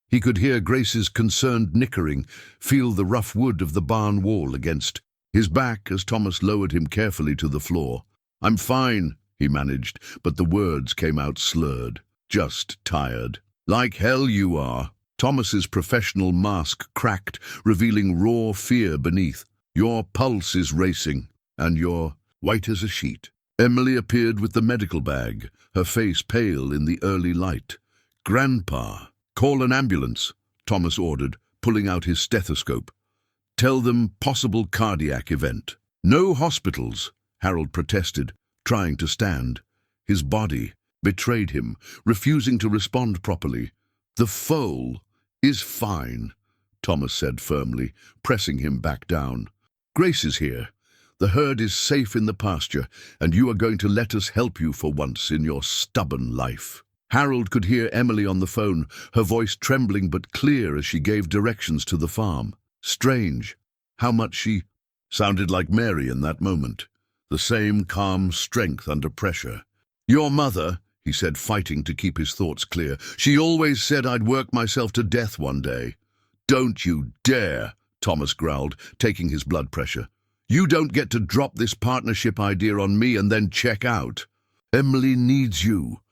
He could hear Grace's concerned nickering, feel the rough wood of the barn wall against his back as Thomas lowered him carefully to the floor. "I'm fine," he managed, but the words came out slurred. "Just tired." "Like hell you are." Thomas's professional mask cracked, revealing raw fear beneath. "Your pulse is racing, and you're white as a sheet." Emily appeared with the medical bag, her face pale in the early light. "Grandpa, call an ambulance," Thomas ordered, pulling out his stethoscope. "Tell them possible cardiac event." "No hospitals," Harold protested, trying to stand. His body betrayed him, refusing to respond properly. "The foal is fine," Thomas said firmly, pressing him back down. "Grace is here. The herd is safe in the pasture, and you are going to let us help you for once in your stubborn life." Harold could hear Emily on the phone, her voice trembling but clear as she gave directions to the farm. Strange how much she sounded like Mary in that moment, the same calm strength under pressure. "Your mother," he said, fighting to keep his thoughts clear, "she always said I'd work myself to death one day." "Don't you dare," Thomas growled, taking his blood pressure. "You don't get to drop this partnership idea on me and then check out." "Emily needs you.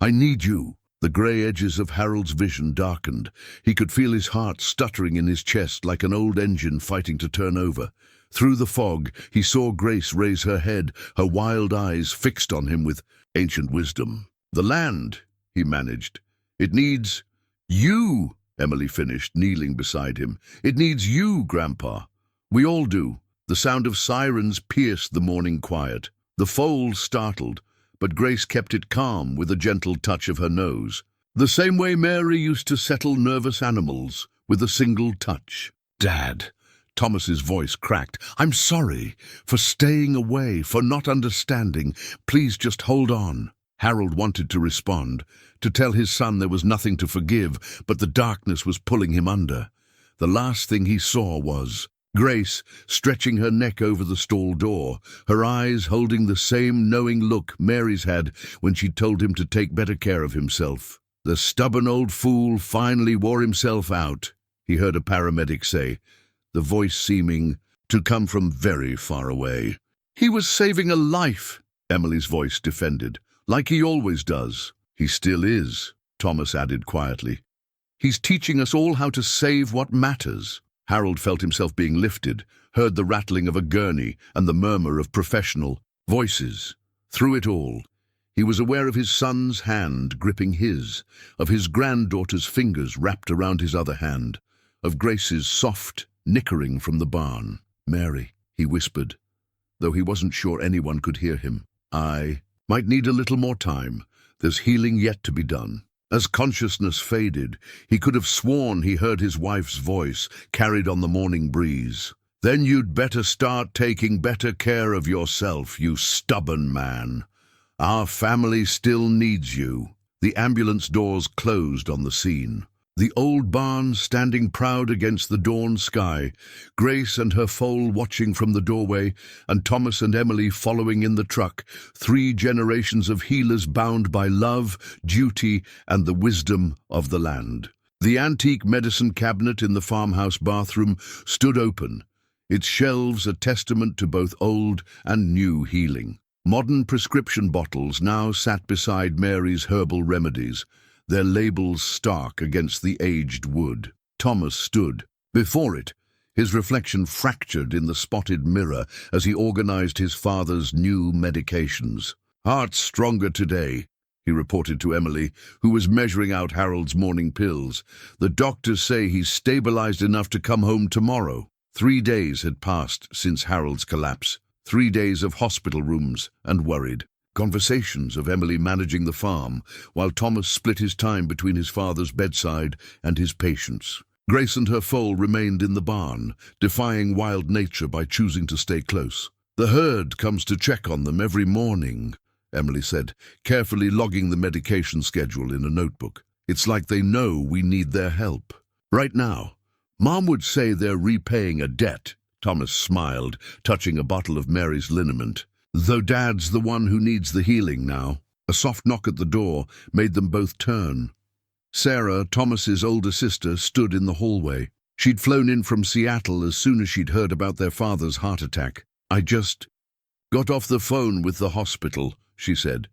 I need you." The grey edges of Harold's vision darkened. He could feel his heart stuttering in his chest like an old engine fighting to turn over. Through the fog, he saw Grace raise her head, her wild eyes fixed on him with ancient wisdom. "The land," he managed. "It needs you," Emily finished, kneeling beside him. "It needs you, Grandpa. We all do." The sound of sirens pierced the morning quiet. The foal startled, but Grace kept it calm with a gentle touch of her nose. The same way Mary used to settle nervous animals, with a single touch. "Dad," Thomas's voice cracked, "I'm sorry for staying away, for not understanding. Please just hold on." Harold wanted to respond, to tell his son there was nothing to forgive, but the darkness was pulling him under. The last thing he saw was Grace stretching her neck over the stall door, her eyes holding the same knowing look Mary's had when she told him to take better care of himself. "The stubborn old fool finally wore himself out," he heard a paramedic say, the voice seeming to come from very far away. "He was saving a life," Emily's voice defended, "like he always does." "He still is," Thomas added quietly. "He's teaching us all how to save what matters." Harold felt himself being lifted, heard the rattling of a gurney and the murmur of professional voices. Through it all, he was aware of his son's hand gripping his, of his granddaughter's fingers wrapped around his other hand, of Grace's soft nickering from the barn. "Mary," he whispered, though he wasn't sure anyone could hear him. "I might need a little more time. There's healing yet to be done." As consciousness faded, he could have sworn he heard his wife's voice, carried on the morning breeze. "Then you'd better start taking better care of yourself, you stubborn man. Our family still needs you." The ambulance doors closed on the scene. The old barn standing proud against the dawn sky, Grace and her foal watching from the doorway, and Thomas and Emily following in the truck, 3 generations of healers bound by love, duty, and the wisdom of the land. The antique medicine cabinet in the farmhouse bathroom stood open, its shelves a testament to both old and new healing. Modern prescription bottles now sat beside Mary's herbal remedies, their labels stark against the aged wood. Thomas stood before it, his reflection fractured in the spotted mirror as he organized his father's new medications. "Heart's stronger today," he reported to Emily, who was measuring out Harold's morning pills. "The doctors say he's stabilized enough to come home tomorrow." 3 days had passed since Harold's collapse. 3 days of hospital rooms and worried conversations of Emily managing the farm, while Thomas split his time between his father's bedside and his patients. Grace and her foal remained in the barn, defying wild nature by choosing to stay close. "The herd comes to check on them every morning," Emily said, carefully logging the medication schedule in a notebook. "It's like they know we need their help. Right now, Mom would say they're repaying a debt." Thomas smiled, touching a bottle of Mary's liniment. "Though Dad's the one who needs the healing now." A soft knock at the door made them both turn. Sarah, Thomas's older sister, stood in the hallway. She'd flown in from Seattle as soon as she'd heard about their father's heart attack. "I just got off the phone with the hospital," she said.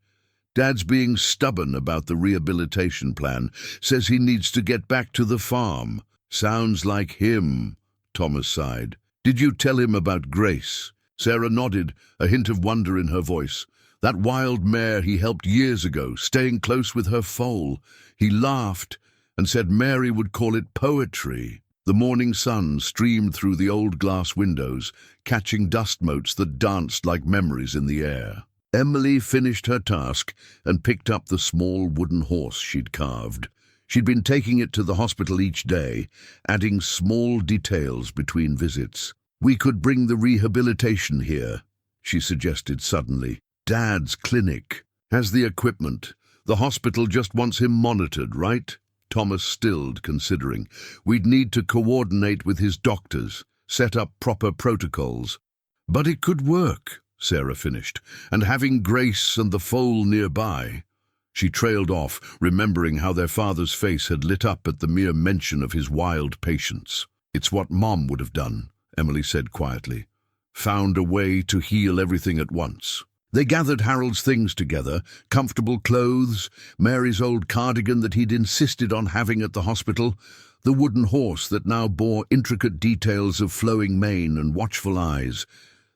"Dad's being stubborn about the rehabilitation plan, says he needs to get back to the farm." "Sounds like him," Thomas sighed. "Did you tell him about Grace?" Sarah nodded, a hint of wonder in her voice. "That wild mare he helped years ago, staying close with her foal. He laughed and said Mary would call it poetry." The morning sun streamed through the old glass windows, catching dust motes that danced like memories in the air. Emily finished her task and picked up the small wooden horse she'd carved. She'd been taking it to the hospital each day, adding small details between visits. "We could bring the rehabilitation here," she suggested suddenly. "Dad's clinic has the equipment. The hospital just wants him monitored, right?" Thomas stilled, considering. "We'd need to coordinate with his doctors, set up proper protocols." "But it could work," Sarah finished, "and having Grace and the foal nearby." She trailed off, remembering how their father's face had lit up at the mere mention of his wild patients. "It's what Mom would have done," Emily said quietly. "Found a way to heal everything at once." They gathered Harold's things together, comfortable clothes, Mary's old cardigan that he'd insisted on having at the hospital, the wooden horse that now bore intricate details of flowing mane and watchful eyes.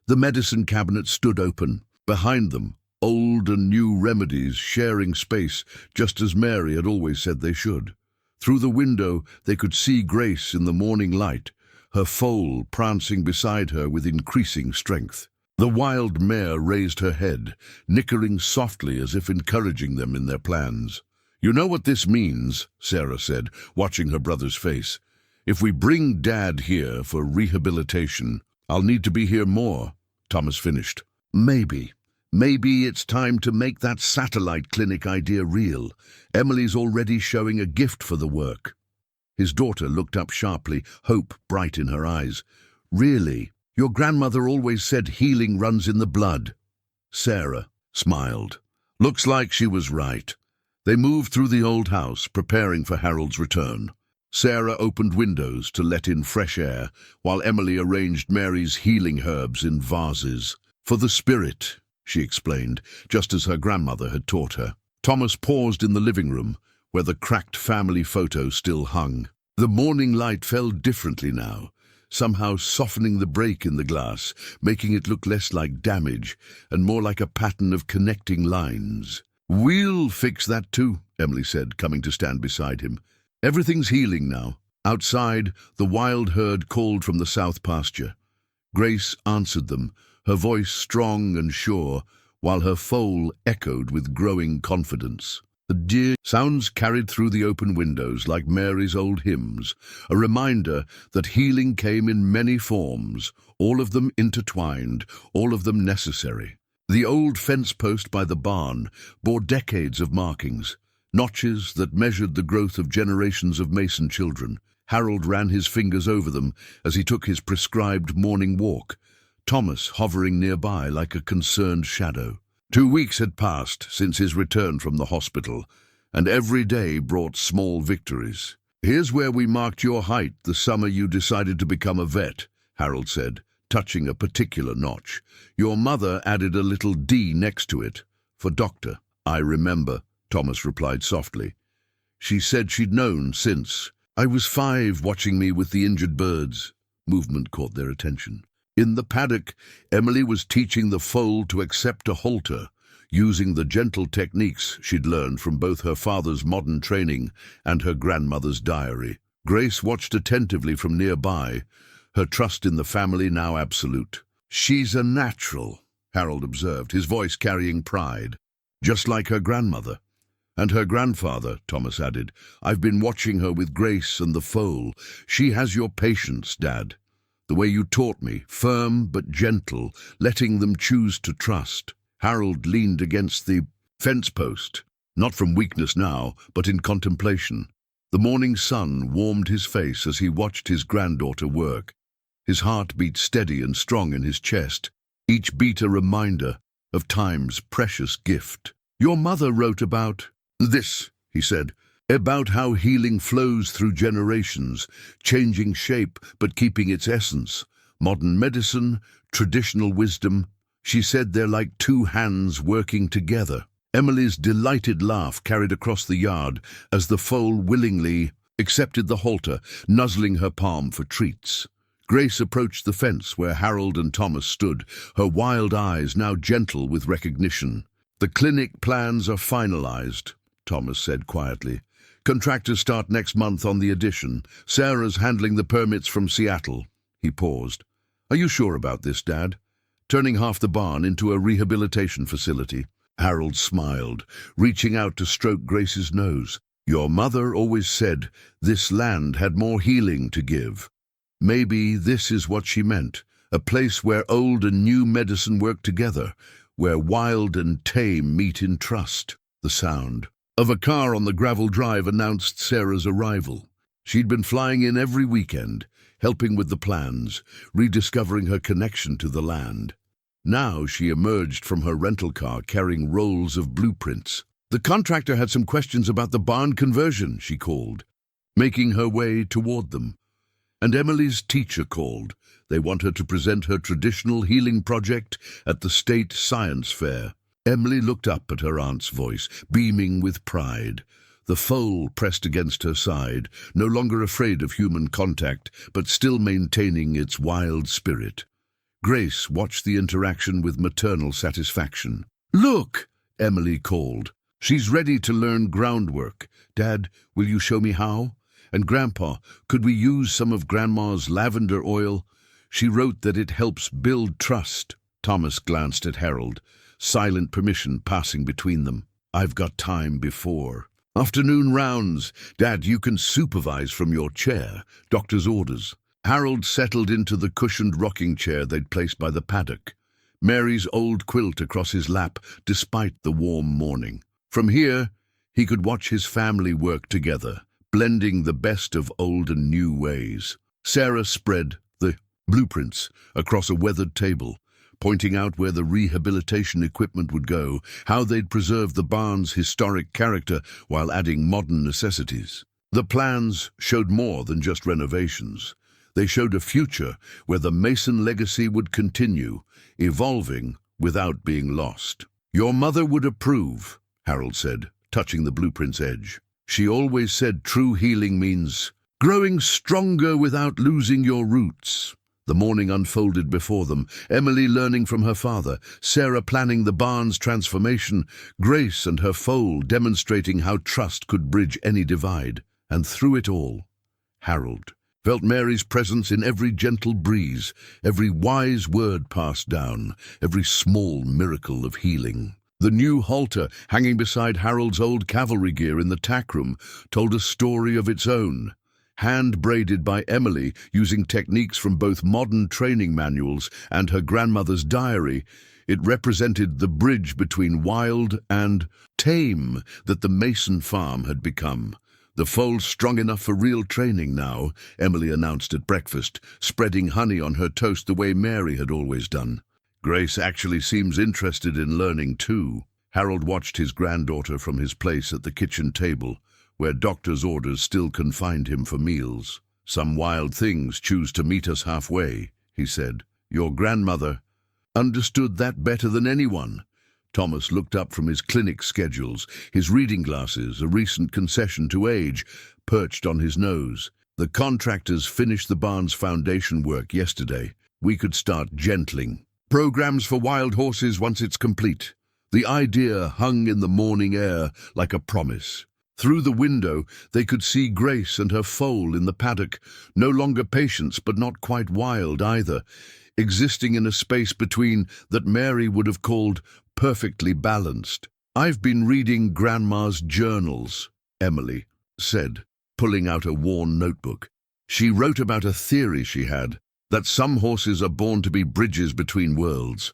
The medicine cabinet stood open. Behind them, old and new remedies sharing space, just as Mary had always said they should. Through the window, they could see Grace in the morning light, her foal prancing beside her with increasing strength. The wild mare raised her head, nickering softly as if encouraging them in their plans. "You know what this means," Sarah said, watching her brother's face. "If we bring Dad here for rehabilitation, I'll need to be here more," Thomas finished. "Maybe it's time to make that satellite clinic idea real. Emily's already showing a gift for the work." His daughter looked up sharply, hope bright in her eyes. "Really? Your grandmother always said healing runs in the blood." Sarah smiled. "Looks like she was right. They moved through the old house, preparing for Harold's return. Sarah opened windows to let in fresh air, while Emily arranged Mary's healing herbs in vases. "For the spirit," she explained, just as her grandmother had taught her. Thomas paused in the living room, where the cracked family photo still hung. The morning light fell differently now, somehow softening the break in the glass, making it look less like damage and more like a pattern of connecting lines. "We'll fix that too," Emily said, coming to stand beside him. "Everything's healing now." Outside, the wild herd called from the south pasture. Grace answered them, her voice strong and sure, while her foal echoed with growing confidence. The dear sounds carried through the open windows like Mary's old hymns, a reminder that healing came in many forms, all of them intertwined, all of them necessary. The old fence post by the barn bore decades of markings, notches that measured the growth of generations of Mason children. Harold ran his fingers over them as he took his prescribed morning walk, Thomas hovering nearby like a concerned shadow. 2 weeks had passed since his return from the hospital, and every day brought small victories. "Here's where we marked your height the summer you decided to become a vet," Harold said, touching a particular notch. "Your mother added a little D next to it, for doctor." "I remember," Thomas replied softly. "She said she'd known since. I was 5 watching me with the injured birds." Movement caught their attention. In the paddock, Emily was teaching the foal to accept a halter, using the gentle techniques she'd learned from both her father's modern training and her grandmother's diary. Grace watched attentively from nearby, her trust in the family now absolute. "She's a natural," Harold observed, his voice carrying pride. "Just like her grandmother." "And her grandfather," Thomas added. "I've been watching her with Grace and the foal. She has your patience, Dad. The way you taught me, firm but gentle, letting them choose to trust." Harold leaned against the fence post, not from weakness now, but in contemplation. The morning sun warmed his face as he watched his granddaughter work. His heart beat steady and strong in his chest, each beat a reminder of time's precious gift. "Your mother wrote about this," he said, "about how healing flows through generations, changing shape but keeping its essence. Modern medicine, traditional wisdom. She said they're like 2 hands working together." Emily's delighted laugh carried across the yard as the foal willingly accepted the halter, nuzzling her palm for treats. Grace approached the fence where Harold and Thomas stood, her wild eyes now gentle with recognition. "The clinic plans are finalized," Thomas said quietly. "Contractors start next month on the addition. Sarah's handling the permits from Seattle." He paused. "Are you sure about this, Dad? Turning half the barn into a rehabilitation facility?" Harold smiled, reaching out to stroke Grace's nose. "Your mother always said this land had more healing to give. Maybe this is what she meant, a place where old and new medicine work together, where wild and tame meet in trust." The sound of a car on the gravel drive announced Sarah's arrival. She'd been flying in every weekend, helping with the plans, rediscovering her connection to the land. Now she emerged from her rental car carrying rolls of blueprints. "The contractor had some questions about the barn conversion," she called, making her way toward them. And Emily's teacher called. They want her to present her traditional healing project at the state science fair. Emily looked up at her aunt's voice, beaming with pride. The foal pressed against her side, no longer afraid of human contact, but still maintaining its wild spirit. Grace watched the interaction with maternal satisfaction. "Look!" Emily called. "She's ready to learn groundwork. Dad, will you show me how? And Grandpa, could we use some of Grandma's lavender oil? She wrote that it helps build trust." Thomas glanced at Harold, silent permission passing between them. "I've got time before afternoon rounds. Dad, you can supervise from your chair. Doctor's orders." Harold settled into the cushioned rocking chair they'd placed by the paddock, Mary's old quilt across his lap despite the warm morning. From here, he could watch his family work together, blending the best of old and new ways. Sarah spread the blueprints across a weathered table, pointing out where the rehabilitation equipment would go, how they'd preserve the barn's historic character while adding modern necessities. The plans showed more than just renovations. They showed a future where the Mason legacy would continue, evolving without being lost. "Your mother would approve," Harold said, touching the blueprint's edge. "She always said true healing means growing stronger without losing your roots." The morning unfolded before them, Emily learning from her father, Sarah planning the barn's transformation, Grace and her foal demonstrating how trust could bridge any divide. And through it all, Harold felt Mary's presence in every gentle breeze, every wise word passed down, every small miracle of healing. The new halter hanging beside Harold's old cavalry gear in the tack room told a story of its own. Hand-braided by Emily using techniques from both modern training manuals and her grandmother's diary, it represented the bridge between wild and tame that the Mason farm had become. "The foal's strong enough for real training now," Emily announced at breakfast, spreading honey on her toast the way Mary had always done. "Grace actually seems interested in learning too." Harold watched his granddaughter from his place at the kitchen table, where doctor's orders still confined him for meals. "Some wild things choose to meet us halfway," he said. "Your grandmother understood that better than anyone." Thomas looked up from his clinic schedules, his reading glasses, a recent concession to age, perched on his nose. "The contractors finished the barn's foundation work yesterday. We could start gentling. Programs for wild horses once it's complete." The idea hung in the morning air like a promise. Through the window, they could see Grace and her foal in the paddock, no longer patient but not quite wild either, existing in a space between that Mary would have called perfectly balanced. "I've been reading Grandma's journals," Emily said, pulling out a worn notebook. "She wrote about a theory she had, that some horses are born to be bridges between worlds.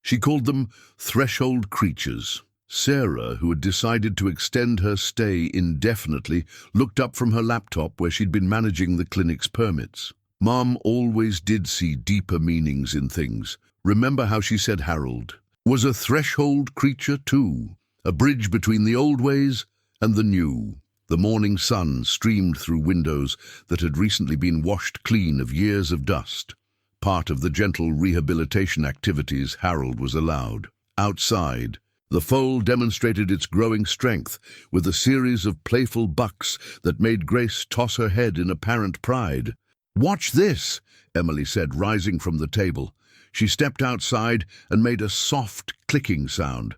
She called them threshold creatures." Sarah, who had decided to extend her stay indefinitely, looked up from her laptop where she'd been managing the clinic's permits. "Mom always did see deeper meanings in things. Remember how she said Harold was a threshold creature too, a bridge between the old ways and the new." The morning sun streamed through windows that had recently been washed clean of years of dust, part of the gentle rehabilitation activities Harold was allowed. Outside, the foal demonstrated its growing strength with a series of playful bucks that made Grace toss her head in apparent pride. "Watch this," Emily said, rising from the table. She stepped outside and made a soft clicking sound.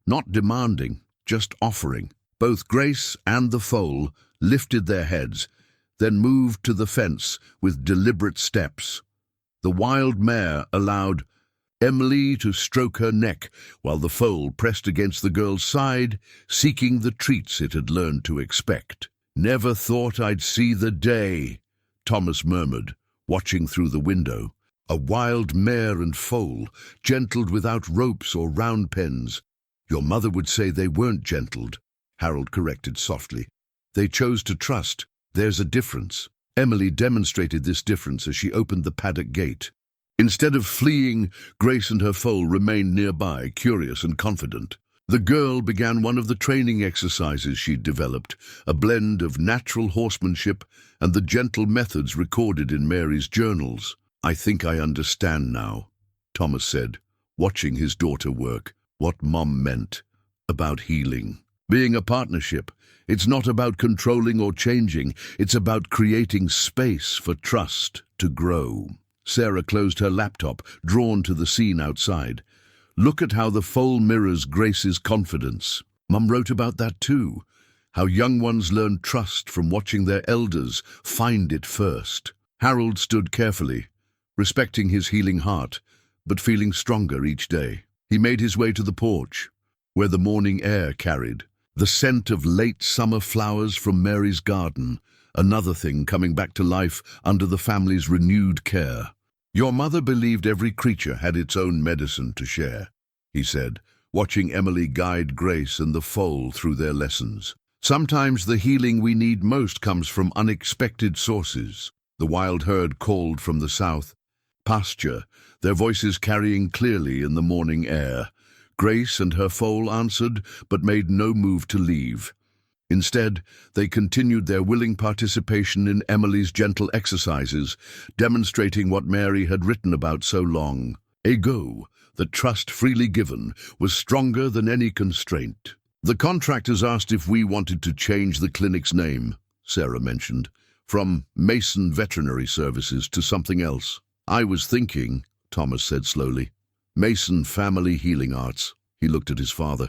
Not demanding, just offering. Both Grace and the foal lifted their heads, then moved to the fence with deliberate steps. The wild mare allowed Emily to stroke her neck while the foal pressed against the girl's side, seeking the treats it had learned to expect. "Never thought I'd see the day," Thomas murmured, watching through the window. A wild mare and foal, gentled without ropes or round pens. "Your mother would say they weren't gentled," Harold corrected softly. "They chose to trust. There's a difference." Emily demonstrated this difference as she opened the paddock gate. Instead of fleeing, Grace and her foal remained nearby, curious and confident. The girl began one of the training exercises she'd developed, a blend of natural horsemanship and the gentle methods recorded in Mary's journals. "I think I understand now," Thomas said, watching his daughter work, what Mom meant about healing. Being a partnership, it's not about controlling or changing, it's about creating space for trust to grow. Sarah closed her laptop, drawn to the scene outside. "Look at how the foal mirrors Grace's confidence." Mum wrote about that too, how young ones learn trust from watching their elders find it first. Harold stood carefully, respecting his healing heart, but feeling stronger each day. He made his way to the porch, where the morning air carried the scent of late summer flowers from Mary's garden, another thing coming back to life under the family's renewed care. "Your mother believed every creature had its own medicine to share," he said, watching Emily guide Grace and the foal through their lessons. "Sometimes the healing we need most comes from unexpected sources." The wild herd called from the south, pasture, their voices carrying clearly in the morning air. Grace and her foal answered, but made no move to leave. Instead, they continued their willing participation in Emily's gentle exercises, demonstrating what Mary had written about so long. Ego, the trust freely given, was stronger than any constraint. The contractors asked if we wanted to change the clinic's name, Sarah mentioned, from Mason Veterinary Services to something else. I was thinking, Thomas said slowly, Mason Family Healing Arts. He looked at his father.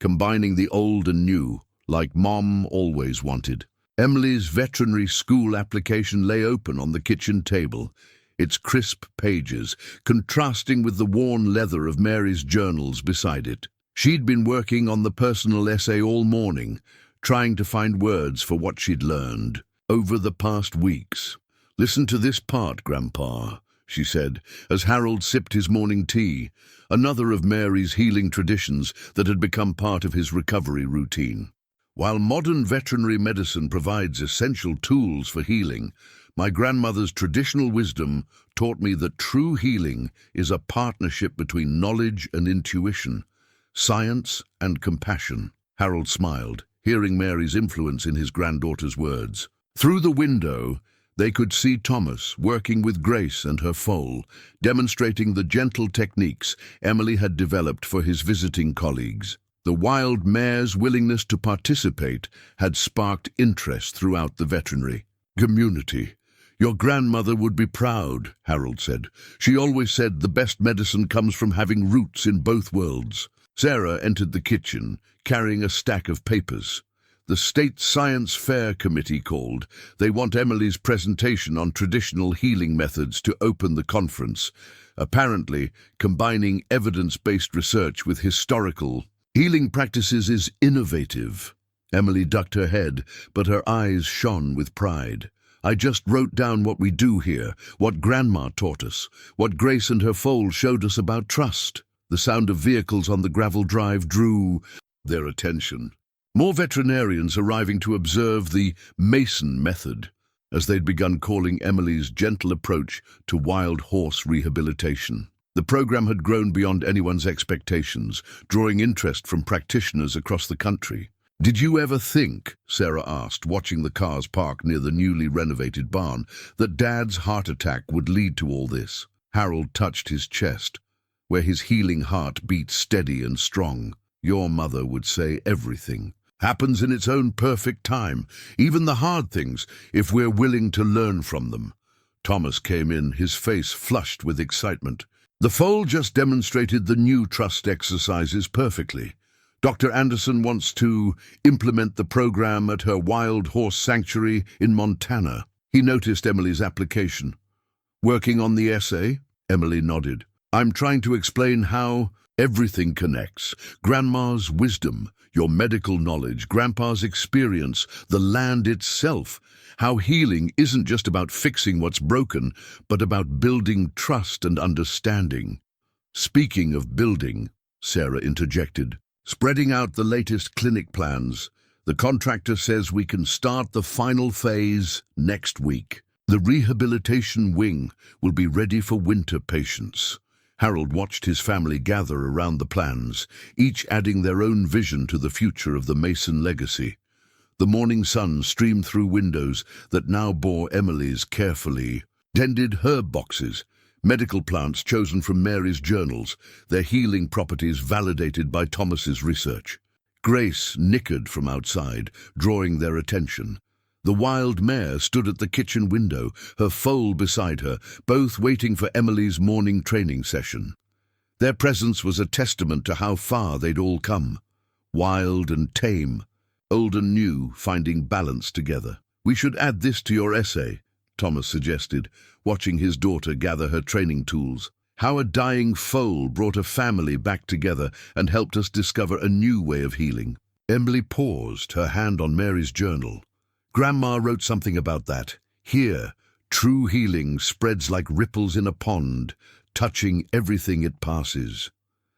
Combining the old and new, like Mom always wanted. Emily's veterinary school application lay open on the kitchen table, its crisp pages contrasting with the worn leather of Mary's journals beside it. She'd been working on the personal essay all morning, trying to find words for what she'd learned over the past weeks. "Listen to this part, Grandpa," she said, as Harold sipped his morning tea, another of Mary's healing traditions that had become part of his recovery routine. "While modern veterinary medicine provides essential tools for healing, my grandmother's traditional wisdom taught me that true healing is a partnership between knowledge and intuition, science and compassion." Harold smiled, hearing Mary's influence in his granddaughter's words. Through the window, they could see Thomas working with Grace and her foal, demonstrating the gentle techniques Emily had developed for his visiting colleagues. The wild mare's willingness to participate had sparked interest throughout the veterinary community. "Your grandmother would be proud," Harold said. "She always said the best medicine comes from having roots in both worlds." Sarah entered the kitchen, carrying a stack of papers. "The State Science Fair Committee called. They want Emily's presentation on traditional healing methods to open the conference, apparently combining evidence-based research with historical healing practices is innovative." Emily ducked her head, but her eyes shone with pride. "I just wrote down what we do here, what Grandma taught us, what Grace and her foal showed us about trust." The sound of vehicles on the gravel drive drew their attention. More veterinarians arriving to observe the Mason method, as they'd begun calling Emily's gentle approach to wild horse rehabilitation. The program had grown beyond anyone's expectations, drawing interest from practitioners across the country. "Did you ever think," Sarah asked, watching the cars park near the newly renovated barn, "that Dad's heart attack would lead to all this?" Harold touched his chest, where his healing heart beat steady and strong. "Your mother would say everything happens in its own perfect time, even the hard things, if we're willing to learn from them." Thomas came in, his face flushed with excitement. "The foal just demonstrated the new trust exercises perfectly. Dr. Anderson wants to implement the program at her wild horse sanctuary in Montana." He noticed Emily's application. "Working on the essay?" Emily nodded. "I'm trying to explain how everything connects. Grandma's wisdom, your medical knowledge, Grandpa's experience, the land itself. How healing isn't just about fixing what's broken, but about building trust and understanding." "Speaking of building," Sarah interjected, "spreading out the latest clinic plans, the contractor says we can start the final phase next week. The rehabilitation wing will be ready for winter patients." Harold watched his family gather around the plans, each adding their own vision to the future of the Mason legacy. The morning sun streamed through windows that now bore Emily's carefully tended herb boxes, medical plants chosen from Mary's journals, their healing properties validated by Thomas's research. Grace nickered from outside, drawing their attention. The wild mare stood at the kitchen window, her foal beside her, both waiting for Emily's morning training session. Their presence was a testament to how far they'd all come. Wild and tame, old and new, finding balance together. "We should add this to your essay," Thomas suggested, watching his daughter gather her training tools. "How a dying foal brought a family back together and helped us discover a new way of healing." Emily paused, her hand on Mary's journal. "Grandma wrote something about that. Here, true healing spreads like ripples in a pond, touching everything it passes.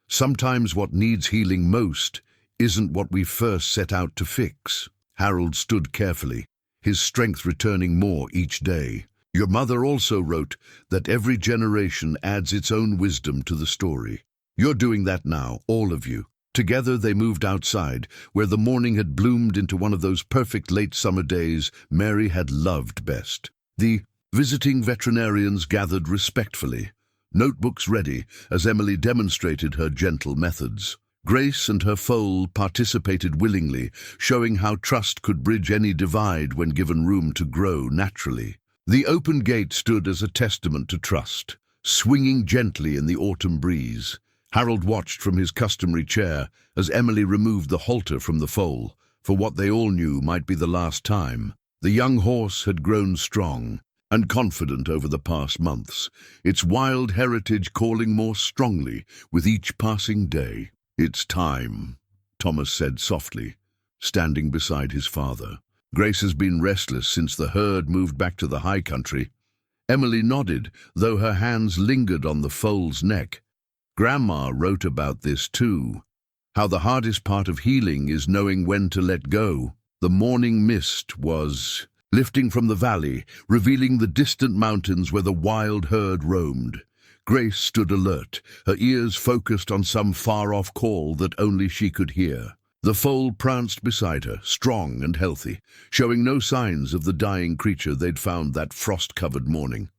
Sometimes what needs healing most isn't what we first set out to fix." Harold stood carefully, his strength returning more each day. Your mother also wrote that every generation adds its own wisdom to the story. You're doing that now, all of you." Together they moved outside, where the morning had bloomed into one of those perfect late summer days Mary had loved best. The visiting veterinarians gathered respectfully, notebooks ready as Emily demonstrated her gentle methods. Grace and her foal participated willingly, showing how trust could bridge any divide when given room to grow naturally. The open gate stood as a testament to trust, swinging gently in the autumn breeze. Harold watched from his customary chair as Emily removed the halter from the foal, for what they all knew might be the last time. The young horse had grown strong and confident over the past months, its wild heritage calling more strongly with each passing day. "It's time," Thomas said softly, standing beside his father. "Grace has been restless since the herd moved back to the high country." Emily nodded, though her hands lingered on the foal's neck. Grandma wrote about this too, how the hardest part of healing is knowing when to let go. The morning mist was lifting from the valley, revealing the distant mountains where the wild herd roamed. Grace stood alert, her ears focused on some far-off call that only she could hear. The foal pranced beside her, strong and healthy, showing no signs of the dying creature they'd found that frost-covered morning.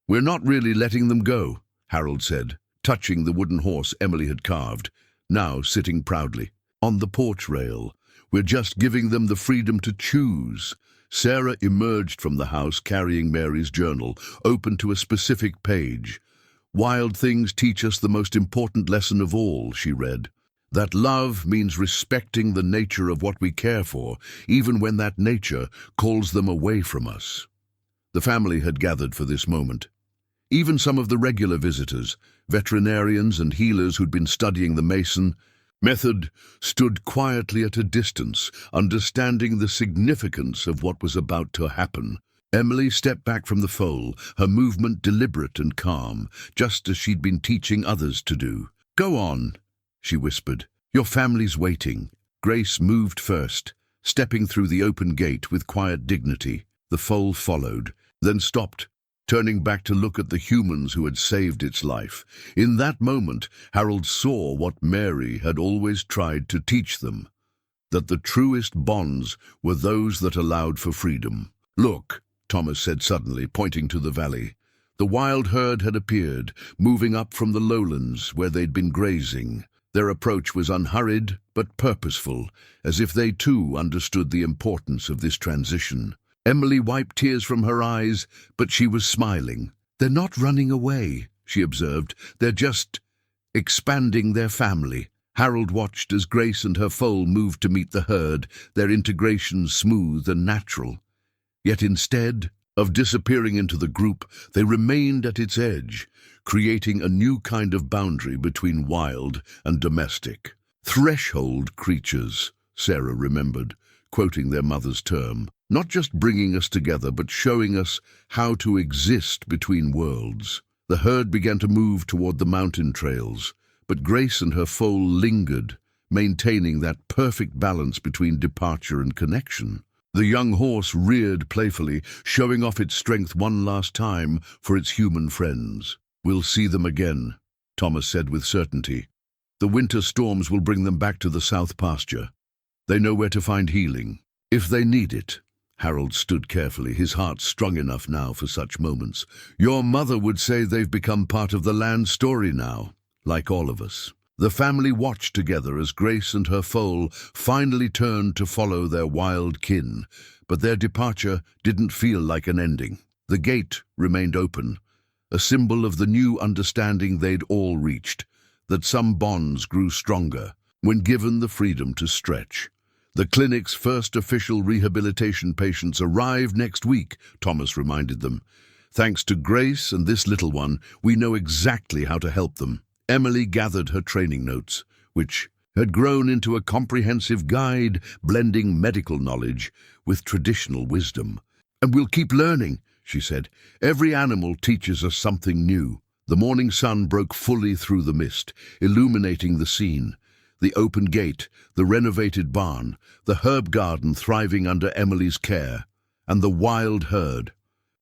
"We're not really letting them go," Harold said, touching the wooden horse Emily had carved, now sitting proudly on the porch rail. "We're just giving them the freedom to choose." Sarah emerged from the house carrying Mary's journal, open to a specific page. "Wild things teach us the most important lesson of all," she read. "That love means respecting the nature of what we care for, even when that nature calls them away from us." The family had gathered for this moment. Even some of the regular visitors, veterinarians and healers who'd been studying the Mason method, stood quietly at a distance, understanding the significance of what was about to happen. Emily stepped back from the foal, her movement deliberate and calm, just as she'd been teaching others to do. "Go on," she whispered. "Your family's waiting." Grace moved first, stepping through the open gate with quiet dignity. The foal followed, then stopped, turning back to look at the humans who had saved its life. In that moment, Harold saw what Mary had always tried to teach them, that the truest bonds were those that allowed for freedom. "Look," Thomas said suddenly, pointing to the valley. The wild herd had appeared, moving up from the lowlands where they'd been grazing. Their approach was unhurried but purposeful, as if they too understood the importance of this transition. Emily wiped tears from her eyes, but she was smiling. "They're not running away," she observed. "They're just expanding their family." Harold watched as Grace and her foal moved to meet the herd, their integration smooth and natural. Yet instead of disappearing into the group, they remained at its edge, creating a new kind of boundary between wild and domestic. "Threshold creatures," Sarah remembered, quoting their mother's term. "Not just bringing us together, but showing us how to exist between worlds." The herd began to move toward the mountain trails, but Grace and her foal lingered, maintaining that perfect balance between departure and connection. The young horse reared playfully, showing off its strength one last time for its human friends. "We'll see them again," Thomas said with certainty. "The winter storms will bring them back to the south pasture. They know where to find healing, if they need it." Harold stood carefully, his heart strong enough now for such moments. "Your mother would say they've become part of the land story now, like all of us." The family watched together as Grace and her foal finally turned to follow their wild kin, but their departure didn't feel like an ending. The gate remained open, a symbol of the new understanding they'd all reached, that some bonds grew stronger when given the freedom to stretch. "The clinic's first official rehabilitation patients arrive next week," Thomas reminded them. "Thanks to Grace and this little one, we know exactly how to help them." Emily gathered her training notes, which had grown into a comprehensive guide blending medical knowledge with traditional wisdom. "And we'll keep learning," she said. "Every animal teaches us something new." The morning sun broke fully through the mist, illuminating the scene. The open gate, the renovated barn, the herb garden thriving under Emily's care, and the wild herd.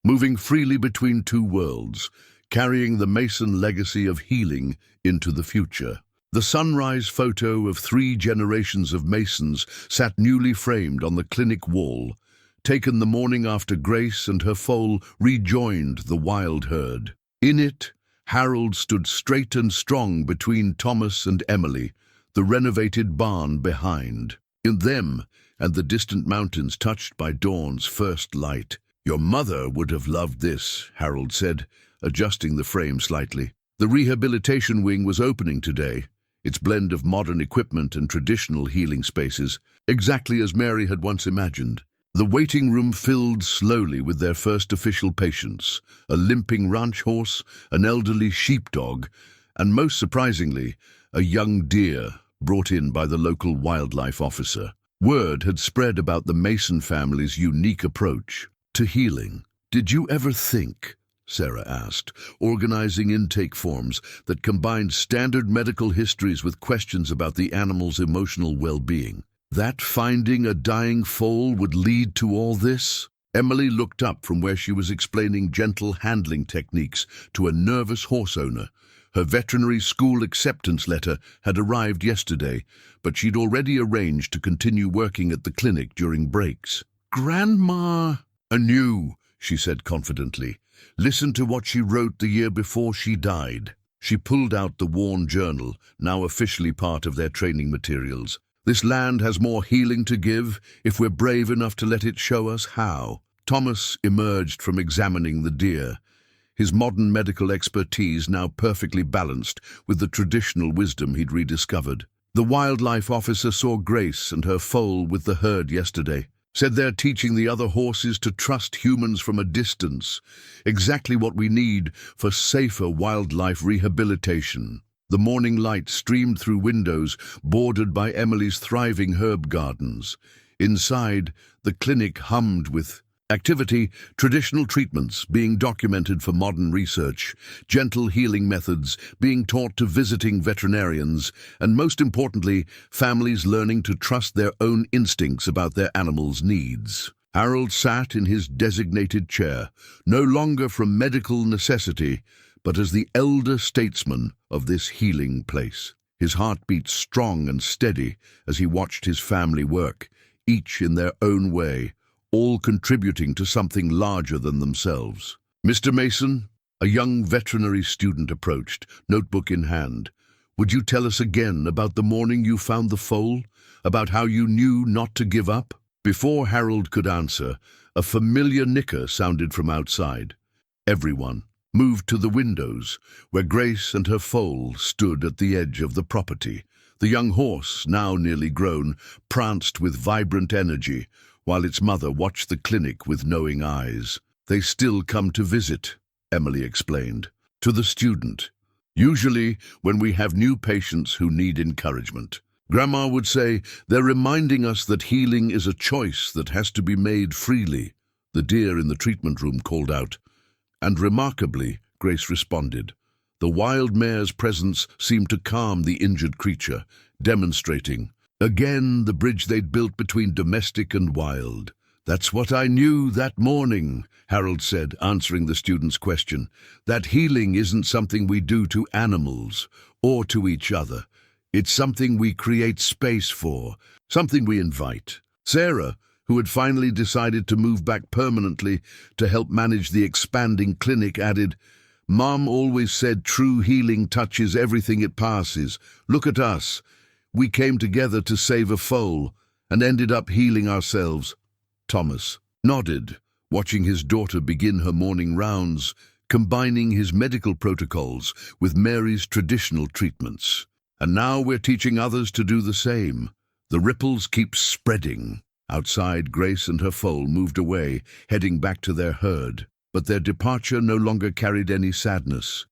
moving freely between two worlds, carrying the Mason legacy of healing into the future. The sunrise photo of 3 generations of Masons sat newly framed on the clinic wall, taken the morning after Grace and her foal rejoined the wild herd. In it, Harold stood straight and strong between Thomas and Emily, the renovated barn behind. In them and the distant mountains touched by dawn's first light. "Your mother would have loved this," Harold said, adjusting the frame slightly. The rehabilitation wing was opening today, its blend of modern equipment and traditional healing spaces, exactly as Mary had once imagined. The waiting room filled slowly with their first official patients, a limping ranch horse, an elderly sheepdog, and most surprisingly, a young deer brought in by the local wildlife officer. Word had spread about the Mason family's unique approach to healing. "Did you ever think," Sarah asked, organizing intake forms that combined standard medical histories with questions about the animal's emotional well-being, "that finding a dying foal would lead to all this?" Emily looked up from where she was explaining gentle handling techniques to a nervous horse owner. Her veterinary school acceptance letter had arrived yesterday, but she'd already arranged to continue working at the clinic during breaks. "Grandma anew," she said confidently. "Listen to what she wrote the year before she died." She pulled out the worn journal, now officially part of their training materials. "This land has more healing to give if we're brave enough to let it show us how." Thomas emerged from examining the deer, his modern medical expertise now perfectly balanced with the traditional wisdom he'd rediscovered. The wildlife officer saw Grace and her foal with the herd yesterday. Said they're teaching the other horses to trust humans from a distance, exactly what we need for safer wildlife rehabilitation. The morning light streamed through windows bordered by Emily's thriving herb gardens. Inside, the clinic hummed with activity, traditional treatments being documented for modern research, gentle healing methods being taught to visiting veterinarians, and most importantly, families learning to trust their own instincts about their animals' needs. Harold sat in his designated chair, no longer from medical necessity, but as the elder statesman of this healing place. His heart beat strong and steady as he watched his family work, each in their own way, all contributing to something larger than themselves. "Mr. Mason," a young veterinary student approached, notebook in hand. "Would you tell us again about the morning you found the foal? About how you knew not to give up?" Before Harold could answer, a familiar nicker sounded from outside. Everyone moved to the windows, where Grace and her foal stood at the edge of the property. The young horse, now nearly grown, pranced with vibrant energy, while its mother watched the clinic with knowing eyes. "They still come to visit," Emily explained, to the student. "Usually when we have new patients who need encouragement. Grandma would say, they're reminding us that healing is a choice that has to be made freely," the deer in the treatment room called out. And remarkably, Grace responded. The wild mare's presence seemed to calm the injured creature, demonstrating again the bridge they'd built between domestic and wild. "That's what I knew that morning," Harold said, answering the student's question. "That healing isn't something we do to animals or to each other. It's something we create space for, something we invite." Sarah, who had finally decided to move back permanently to help manage the expanding clinic, added, "Mom always said true healing touches everything it passes. Look at us. We came together to save a foal and ended up healing ourselves." Thomas nodded, watching his daughter begin her morning rounds, combining his medical protocols with Mary's traditional treatments. "And now we're teaching others to do the same." The ripples keep spreading. Outside, Grace and her foal moved away, heading back to their herd. But their departure no longer carried any sadness.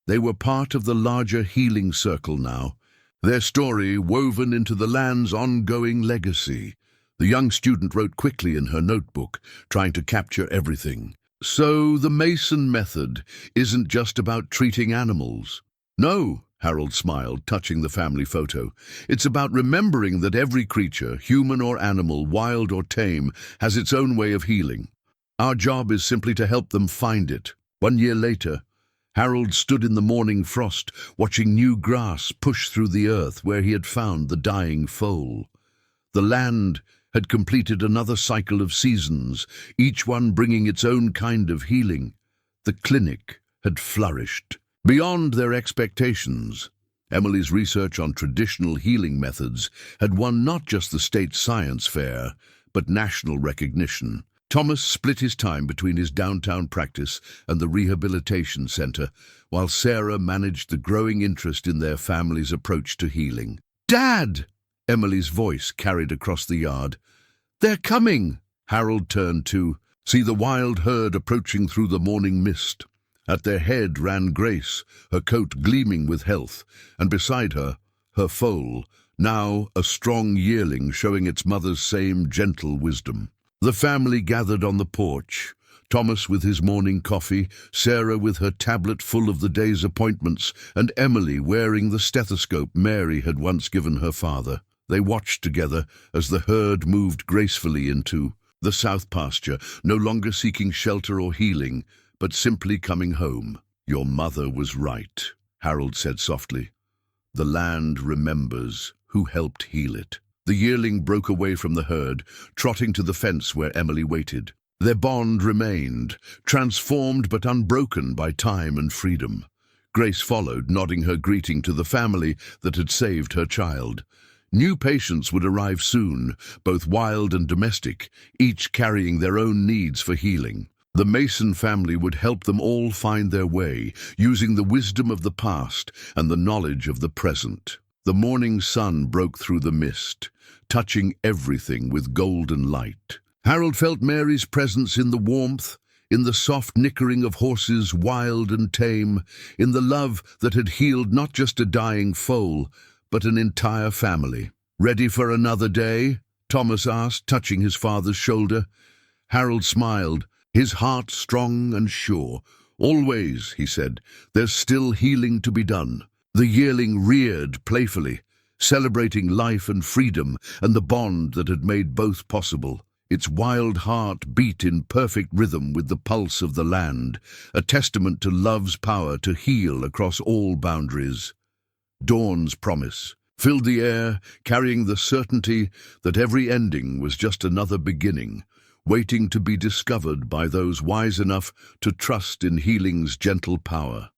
They were part of the larger healing circle now, their story woven into the land's ongoing legacy. The young student wrote quickly in her notebook, trying to capture everything. "So the Mason method isn't just about treating animals." "No," Harold smiled, touching the family photo. "It's about remembering that every creature, human or animal, wild or tame, has its own way of healing. Our job is simply to help them find it. 1 year later, Harold stood in the morning frost, watching new grass push through the earth where he had found the dying foal. The land had completed another cycle of seasons, each one bringing its own kind of healing. The clinic had flourished beyond their expectations. Emily's research on traditional healing methods had won not just the state science fair, but national recognition. Thomas split his time between his downtown practice and the rehabilitation center, while Sarah managed the growing interest in their family's approach to healing. "Dad!" Emily's voice carried across the yard. "They're coming!" Harold turned to see the wild herd approaching through the morning mist. At their head ran Grace, her coat gleaming with health, and beside her, her foal, now a strong yearling showing its mother's same gentle wisdom. The family gathered on the porch, Thomas with his morning coffee, Sarah with her tablet full of the day's appointments, and Emily wearing the stethoscope Mary had once given her father. They watched together as the herd moved gracefully into the south pasture, no longer seeking shelter or healing, but simply coming home. "Your mother was right," Harold said softly. "The land remembers who helped heal it." The yearling broke away from the herd, trotting to the fence where Emily waited. Their bond remained, transformed but unbroken by time and freedom. Grace followed, nodding her greeting to the family that had saved her child. New patients would arrive soon, both wild and domestic, each carrying their own needs for healing. The Mason family would help them all find their way, using the wisdom of the past and the knowledge of the present. The morning sun broke through the mist, touching everything with golden light. Harold felt Mary's presence in the warmth, in the soft nickering of horses wild and tame, in the love that had healed not just a dying foal, but an entire family. "Ready for another day?" Thomas asked, touching his father's shoulder. Harold smiled, his heart strong and sure. "Always," he said, "there's still healing to be done." The yearling reared playfully, celebrating life and freedom and the bond that had made both possible. Its wild heart beat in perfect rhythm with the pulse of the land, a testament to love's power to heal across all boundaries. Dawn's promise filled the air, carrying the certainty that every ending was just another beginning, waiting to be discovered by those wise enough to trust in healing's gentle power.